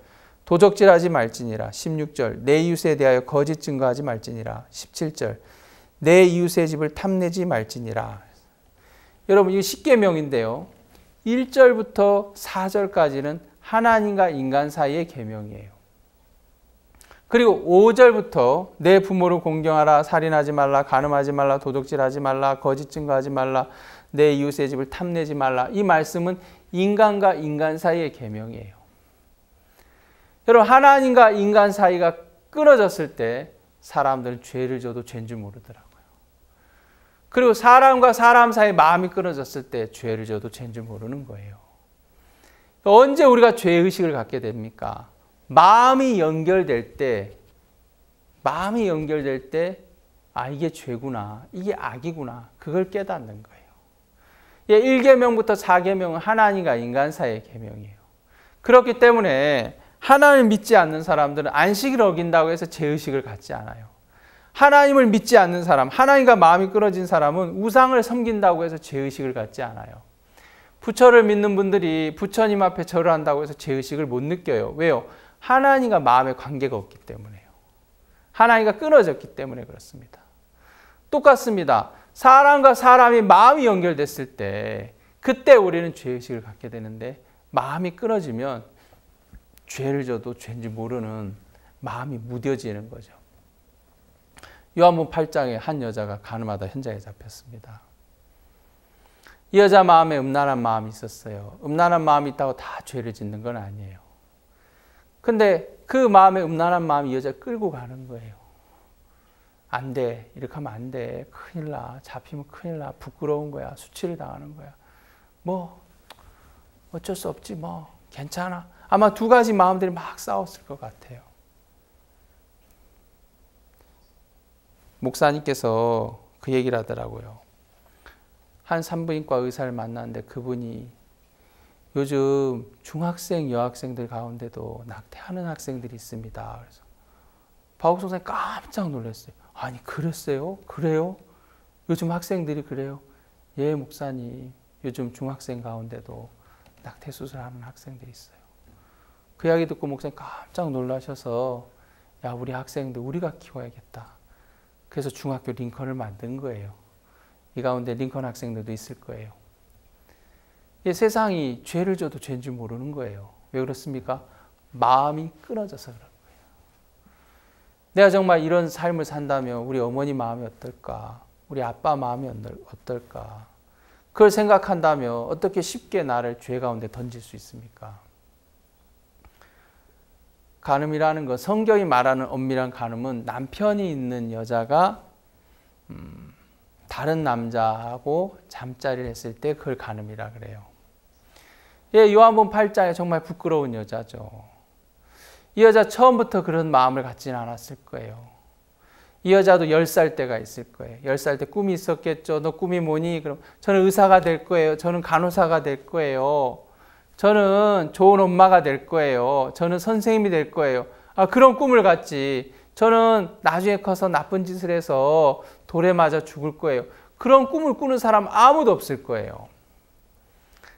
도적질하지 말지니라. 16절 내 이웃에 대하여 거짓 증거하지 말지니라. 17절 내 이웃의 집을 탐내지 말지니라. 여러분 이거 10계명인데요. 1절부터 4절까지는 하나님과 인간 사이의 계명이에요. 그리고 5절부터 내 부모를 공경하라, 살인하지 말라, 간음하지 말라, 도둑질하지 말라, 거짓 증거하지 말라, 내 이웃의 집을 탐내지 말라. 이 말씀은 인간과 인간 사이의 계명이에요. 여러분 하나님과 인간 사이가 끊어졌을 때 사람들은 죄를 져도 죄인 줄 모르더라고요. 그리고 사람과 사람 사이 마음이 끊어졌을 때 죄를 져도 죄인 줄 모르는 거예요. 언제 우리가 죄의식을 갖게 됩니까? 마음이 연결될 때 아 이게 죄구나, 이게 악이구나, 그걸 깨닫는 거예요. 1계명부터 4계명은 하나님과 인간 사이의 계명이에요. 그렇기 때문에 하나님을 믿지 않는 사람들은 안식일을 어긴다고 해서 죄의식을 갖지 않아요. 하나님을 믿지 않는 사람, 하나님과 마음이 끊어진 사람은 우상을 섬긴다고 해서 죄의식을 갖지 않아요. 부처를 믿는 분들이 부처님 앞에 절을 한다고 해서 죄의식을 못 느껴요. 왜요? 하나님과 마음의 관계가 없기 때문에요. 하나님과 끊어졌기 때문에 그렇습니다. 똑같습니다. 사람과 사람이 마음이 연결됐을 때 그때 우리는 죄의식을 갖게 되는데 마음이 끊어지면 죄를 져도 죄인지 모르는 마음이 무뎌지는 거죠. 요한복음 8장에 한 여자가 간음하다 현장에 잡혔습니다. 이 여자 마음에 음란한 마음이 있었어요. 음란한 마음이 있다고 다 죄를 짓는 건 아니에요. 근데 그 마음에 음란한 마음이 이 여자를 끌고 가는 거예요. 안 돼. 이렇게 하면 안 돼. 큰일 나. 잡히면 큰일 나. 부끄러운 거야. 수치를 당하는 거야. 뭐 어쩔 수 없지 뭐. 괜찮아. 아마 두 가지 마음들이 막 싸웠을 것 같아요. 목사님께서 그 얘기를 하더라고요. 한 산부인과 의사를 만났는데 그분이 요즘 중학생, 여학생들 가운데도 낙태하는 학생들이 있습니다. 그래서 박옥 선생님 깜짝 놀랐어요. 아니, 그랬어요? 그래요? 요즘 학생들이 그래요? 예, 목사님. 요즘 중학생 가운데도 낙태 수술하는 학생들이 있어요. 그 이야기 듣고 목사님 깜짝 놀라셔서 야, 우리 학생들 우리가 키워야겠다. 그래서 중학교 링컨을 만든 거예요. 이 가운데 링컨 학생들도 있을 거예요. 세상이 죄를 져도 죄인 줄 모르는 거예요. 왜 그렇습니까? 마음이 끊어져서 그런 거예요. 내가 정말 이런 삶을 산다면 우리 어머니 마음이 어떨까? 우리 아빠 마음이 어떨까? 그걸 생각한다면 어떻게 쉽게 나를 죄 가운데 던질 수 있습니까? 간음이라는 것, 성경이 말하는 엄밀한 간음은 남편이 있는 여자가 다른 남자하고 잠자리를 했을 때 그걸 간음이라 그래요. 예, 요한복음 8장에 정말 부끄러운 여자죠. 이 여자 처음부터 그런 마음을 갖지는 않았을 거예요. 이 여자도 10살 때가 있을 거예요. 10살 때 꿈이 있었겠죠. 너 꿈이 뭐니? 그럼 저는 의사가 될 거예요. 저는 간호사가 될 거예요. 저는 좋은 엄마가 될 거예요. 저는 선생님이 될 거예요. 그런 꿈을 갖지. 저는 나중에 커서 나쁜 짓을 해서 돌에 맞아 죽을 거예요. 그런 꿈을 꾸는 사람 아무도 없을 거예요.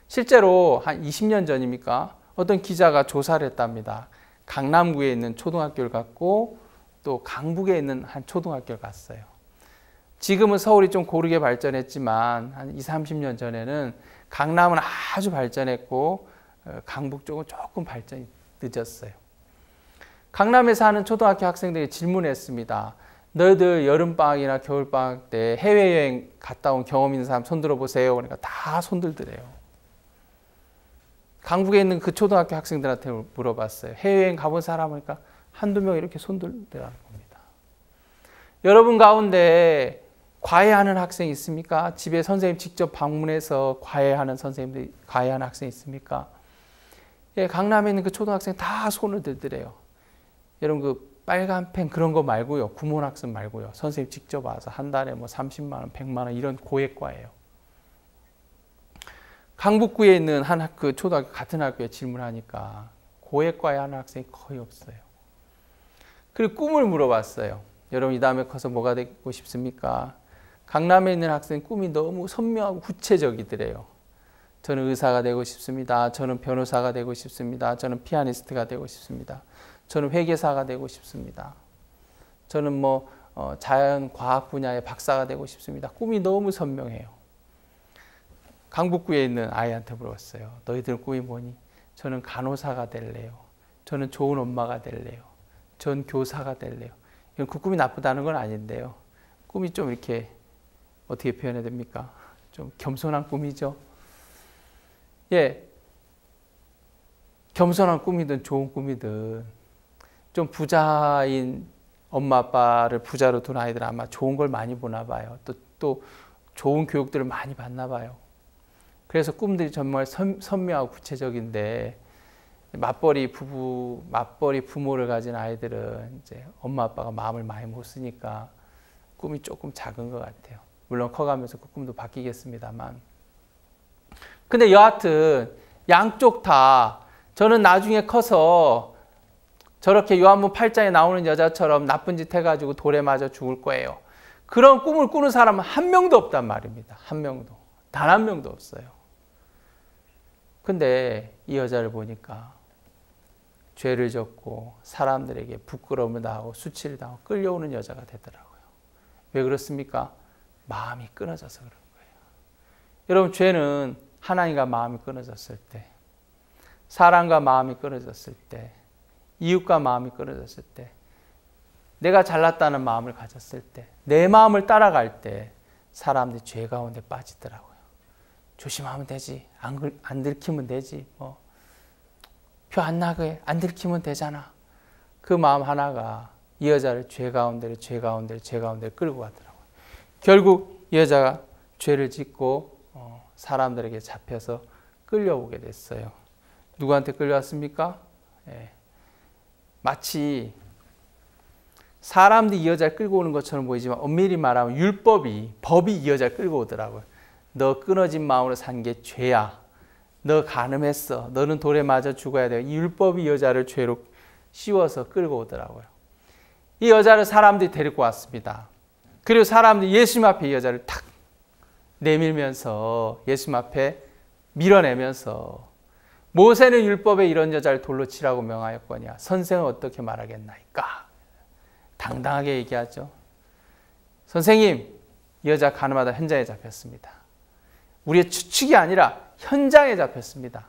실제로 한 20년 전입니까? 어떤 기자가 조사를 했답니다. 강남구에 있는 초등학교를 갔고 또 강북에 있는 한 초등학교를 갔어요. 지금은 서울이 좀 고르게 발전했지만 한 20, 30년 전에는 강남은 아주 발전했고 강북 쪽은 조금 발전이 늦었어요. 강남에 사는 초등학교 학생들이 질문했습니다. 너희들 여름방학이나 겨울방학 때 해외여행 갔다 온 경험 있는 사람 손들어 보세요. 그러니까 다 손들더래요. 강북에 있는 그 초등학교 학생들한테 물어봤어요. 해외여행 가본 사람 하니까 한두 명 이렇게 손들더라는 겁니다. 여러분 가운데 과외하는 학생 있습니까? 집에 선생님 직접 방문해서 과외하는 선생님들, 과외하는 학생 있습니까? 예, 강남에 있는 그 초등학생 다 손을 들더래요. 여러분 그 빨간 펜 그런 거 말고요. 구몬학습 말고요. 선생님 직접 와서 한 달에 뭐 30만 원, 100만 원 이런 고액과예요. 강북구에 있는 한 학교, 초등학교 같은 학교에 질문하니까 고액과에 하는 학생이 거의 없어요. 그리고 꿈을 물어봤어요. 여러분 이 다음에 커서 뭐가 되고 싶습니까? 강남에 있는 학생 꿈이 너무 선명하고 구체적이더래요. 저는 의사가 되고 싶습니다. 저는 변호사가 되고 싶습니다. 저는 피아니스트가 되고 싶습니다. 저는 회계사가 되고 싶습니다. 저는 자연 과학 분야의 박사가 되고 싶습니다. 꿈이 너무 선명해요. 강북구에 있는 아이한테 물었어요. 너희들 꿈이 뭐니? 저는 간호사가 될래요. 저는 좋은 엄마가 될래요. 전 교사가 될래요. 그 꿈이 나쁘다는 건 아닌데요. 꿈이 좀 이렇게 어떻게 표현해야 됩니까? 좀 겸손한 꿈이죠. 예, 겸손한 꿈이든 좋은 꿈이든 좀 부자인 엄마 아빠를 부자로 둔 아이들은 아마 좋은 걸 많이 보나 봐요. 또 좋은 교육들을 많이 받나 봐요. 그래서 꿈들이 정말 선명하고 구체적인데 맞벌이 부모를 가진 아이들은 이제 엄마 아빠가 마음을 많이 못 쓰니까 꿈이 조금 작은 것 같아요. 물론 커가면서 그 꿈도 바뀌겠습니다만. 근데 여하튼 양쪽 다 저는 나중에 커서 저렇게 요한복음 8장에 나오는 여자처럼 나쁜 짓 해가지고 돌에 맞아 죽을 거예요. 그런 꿈을 꾸는 사람은 한 명도 없단 말입니다. 한 명도. 단 한 명도 없어요. 근데 이 여자를 보니까 죄를 졌고 사람들에게 부끄러움을 당하고 수치를 당하고 끌려오는 여자가 되더라고요. 왜 그렇습니까? 마음이 끊어져서 그런 거예요. 여러분 죄는 하나님과 마음이 끊어졌을 때, 사람과 마음이 끊어졌을 때, 이웃과 마음이 끊어졌을 때, 내가 잘났다는 마음을 가졌을 때, 내 마음을 따라갈 때 사람들이 죄 가운데 빠지더라고요. 조심하면 되지. 안 들키면 되지. 표 안 나게 안 들키면 되잖아. 그 마음 하나가 이 여자를 죄 가운데로 끌고 가더라고요. 결국 이 여자가 죄를 짓고 사람들에게 잡혀서 끌려오게 됐어요. 누구한테 끌려왔습니까? 예. 마치 사람들이 이 여자를 끌고 오는 것처럼 보이지만 엄밀히 말하면 법이 이 여자를 끌고 오더라고요. 너 끊어진 마음으로 산 게 죄야. 너 간음했어. 너는 돌에 맞아 죽어야 돼. 이 율법이 여자를 죄로 씌워서 끌고 오더라고요. 이 여자를 사람들이 데리고 왔습니다. 그리고 사람들이 예수님 앞에 이 여자를 탁 내밀면서 예수님 앞에 밀어내면서 모세는 율법에 이런 여자를 돌로 치라고 명하였거니와 선생은 어떻게 말하겠나이까? 당당하게 얘기하죠. 선생님, 이 여자 가늠하다 현장에 잡혔습니다. 우리의 추측이 아니라 현장에 잡혔습니다.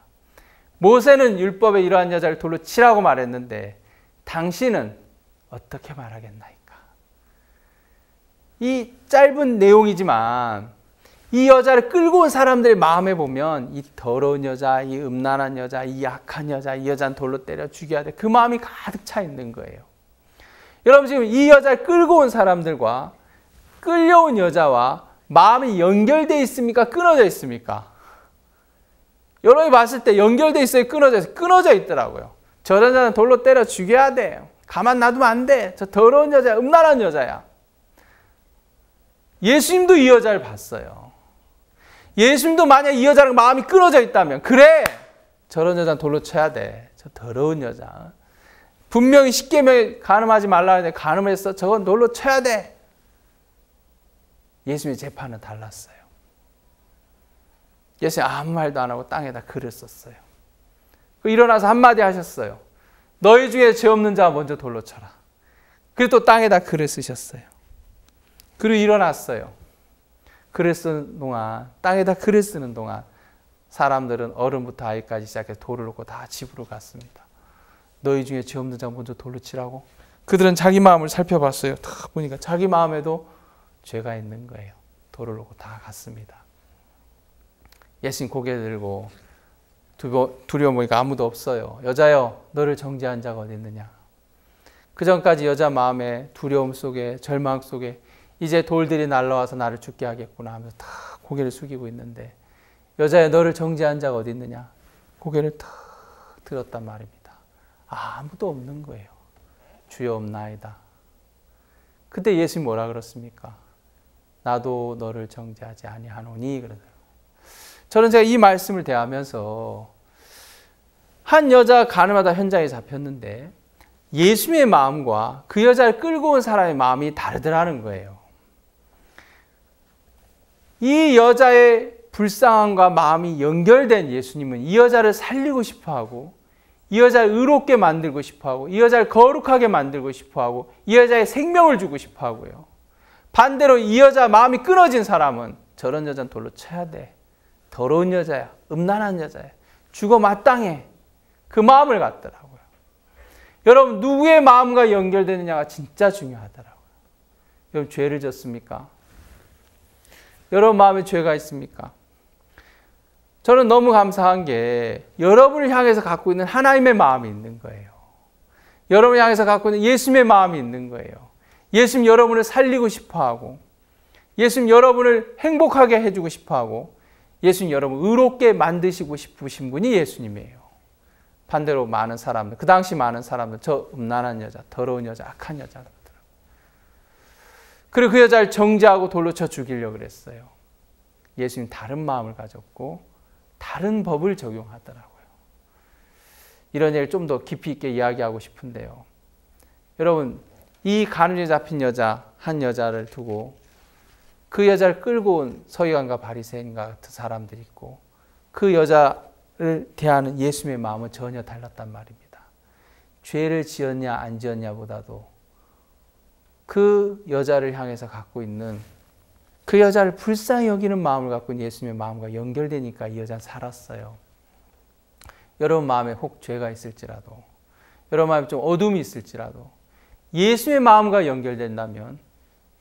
모세는 율법에 이러한 여자를 돌로 치라고 말했는데 당신은 어떻게 말하겠나이까? 이 짧은 내용이지만 이 여자를 끌고 온 사람들의 마음에 보면 이 더러운 여자, 이 음란한 여자, 이 약한 여자, 이 여자는 돌로 때려 죽여야 돼. 그 마음이 가득 차 있는 거예요. 여러분 지금 이 여자를 끌고 온 사람들과 끌려온 여자와 마음이 연결되어 있습니까? 끊어져 있습니까? 여러분이 봤을 때 연결되어 있어요? 끊어져 있어요? 끊어져 있더라고요. 저 여자는 돌로 때려 죽여야 돼. 가만 놔두면 안 돼. 저 더러운 여자야. 음란한 여자야. 예수님도 이 여자를 봤어요. 예수님도 만약 이 여자랑 마음이 끊어져 있다면 그래. 저런 여자는 돌로 쳐야 돼. 저 더러운 여자. 분명히 십계명에 간음하지 말라 했는데 간음했어. 저건 돌로 쳐야 돼. 예수님의 재판은 달랐어요. 예수님 아무 말도 안 하고 땅에다 글을 썼어요. 일어나서 한마디 하셨어요. 너희 중에 죄 없는 자 먼저 돌로 쳐라. 그리고 또 땅에다 글을 쓰셨어요. 그리고 일어났어요. 글을 쓰는 동안, 땅에다 글을 쓰는 동안 사람들은 어른부터 아이까지 시작해서 돌을 놓고 다 집으로 갔습니다. 너희 중에 죄 없는 자 먼저 돌로 치라고? 그들은 자기 마음을 살펴봤어요. 딱 보니까 자기 마음에도 죄가 있는 거예요. 돌을 놓고 다 갔습니다. 예수님 고개 들고 두려워 보니까 아무도 없어요. 여자여, 너를 정죄한 자가 어디 있느냐? 그 전까지 여자 마음에 두려움 속에 절망 속에 이제 돌들이 날라와서 나를 죽게 하겠구나 하면서 다 고개를 숙이고 있는데 여자여, 너를 정죄한 자가 어디 있느냐? 고개를 탁 들었단 말입니다. 아무도 없는 거예요. 주여 없나이다. 그때 예수님 뭐라 그렇습니까? 나도 너를 정죄하지 아니하노니 그러더라고요. 저는 제가 이 말씀을 대하면서 한 여자가 간음하다 현장에 잡혔는데 예수님의 마음과 그 여자를 끌고 온 사람의 마음이 다르더라는 거예요. 이 여자의 불쌍함과 마음이 연결된 예수님은 이 여자를 살리고 싶어하고 이 여자를 의롭게 만들고 싶어하고 이 여자를 거룩하게 만들고 싶어하고 이 여자의 생명을 주고 싶어하고요. 반대로 이 여자 마음이 끊어진 사람은 저런 여자는 돌로 쳐야 돼. 더러운 여자야. 음란한 여자야. 죽어 마땅해. 그 마음을 갖더라고요. 여러분 누구의 마음과 연결되느냐가 진짜 중요하더라고요. 여러분 죄를 졌습니까? 여러분 마음에 죄가 있습니까? 저는 너무 감사한 게 여러분을 향해서 갖고 있는 하나님의 마음이 있는 거예요. 여러분을 향해서 갖고 있는 예수님의 마음이 있는 거예요. 예수님 여러분을 살리고 싶어하고 예수님 여러분을 행복하게 해주고 싶어하고 예수님 여러분 의롭게 만드시고 싶으신 분이 예수님이에요. 반대로 많은 사람들, 그 당시 많은 사람들 저 음란한 여자, 더러운 여자, 악한 여자 그러더라고요. 그리고 그 여자를 정죄하고 돌로 쳐 죽이려고 그랬어요. 예수님 다른 마음을 가졌고 다른 법을 적용하더라고요. 이런 얘기를 좀 더 깊이 있게 이야기하고 싶은데요. 여러분 이 간음죄에 잡힌 여자, 한 여자를 두고 그 여자를 끌고 온 서기관과 바리새인과 같은 사람들이 있고 그 여자를 대하는 예수님의 마음은 전혀 달랐단 말입니다. 죄를 지었냐 안 지었냐 보다도 그 여자를 향해서 갖고 있는 그 여자를 불쌍히 여기는 마음을 갖고 있는 예수님의 마음과 연결되니까 이 여자는 살았어요. 여러분 마음에 혹 죄가 있을지라도 여러분 마음에 좀 어둠이 있을지라도 예수의 마음과 연결된다면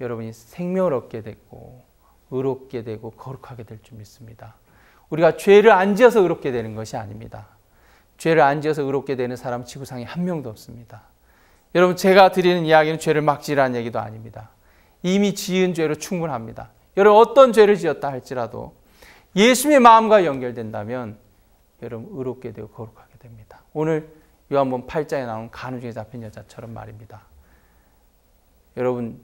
여러분이 생명을 얻게 되고 의롭게 되고 거룩하게 될 줄 믿습니다. 우리가 죄를 안 지어서 의롭게 되는 것이 아닙니다. 죄를 안 지어서 의롭게 되는 사람 지구상에 한 명도 없습니다. 여러분 제가 드리는 이야기는 죄를 막 지으라는 얘기도 아닙니다. 이미 지은 죄로 충분합니다. 여러분 어떤 죄를 지었다 할지라도 예수님의 마음과 연결된다면 여러분 의롭게 되고 거룩하게 됩니다. 오늘 요한복음 8장에 나오는 간우증에 잡힌 여자처럼 말입니다. 여러분,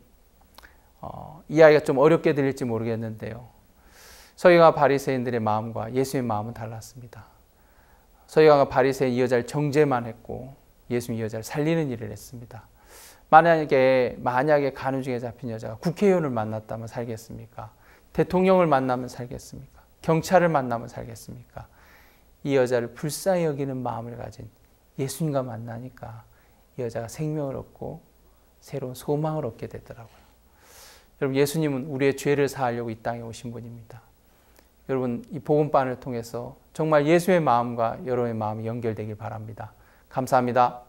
이 아이가 좀 어렵게 들릴지 모르겠는데요. 서기관과 바리새인들의 마음과 예수님의 마음은 달랐습니다. 서기관과 바리새인 이 여자를 정죄만 했고 예수님 이 여자를 살리는 일을 했습니다. 만약에 간우증에 잡힌 여자가 국회의원을 만났다면 살겠습니까? 대통령을 만나면 살겠습니까? 경찰을 만나면 살겠습니까? 이 여자를 불쌍히 여기는 마음을 가진 예수님과 만나니까 이 여자가 생명을 얻고 새로운 소망을 얻게 되더라고요. 여러분, 예수님은 우리의 죄를 사하려고 이 땅에 오신 분입니다. 여러분, 이 복음방을 통해서 정말 예수의 마음과 여러분의 마음이 연결되길 바랍니다. 감사합니다.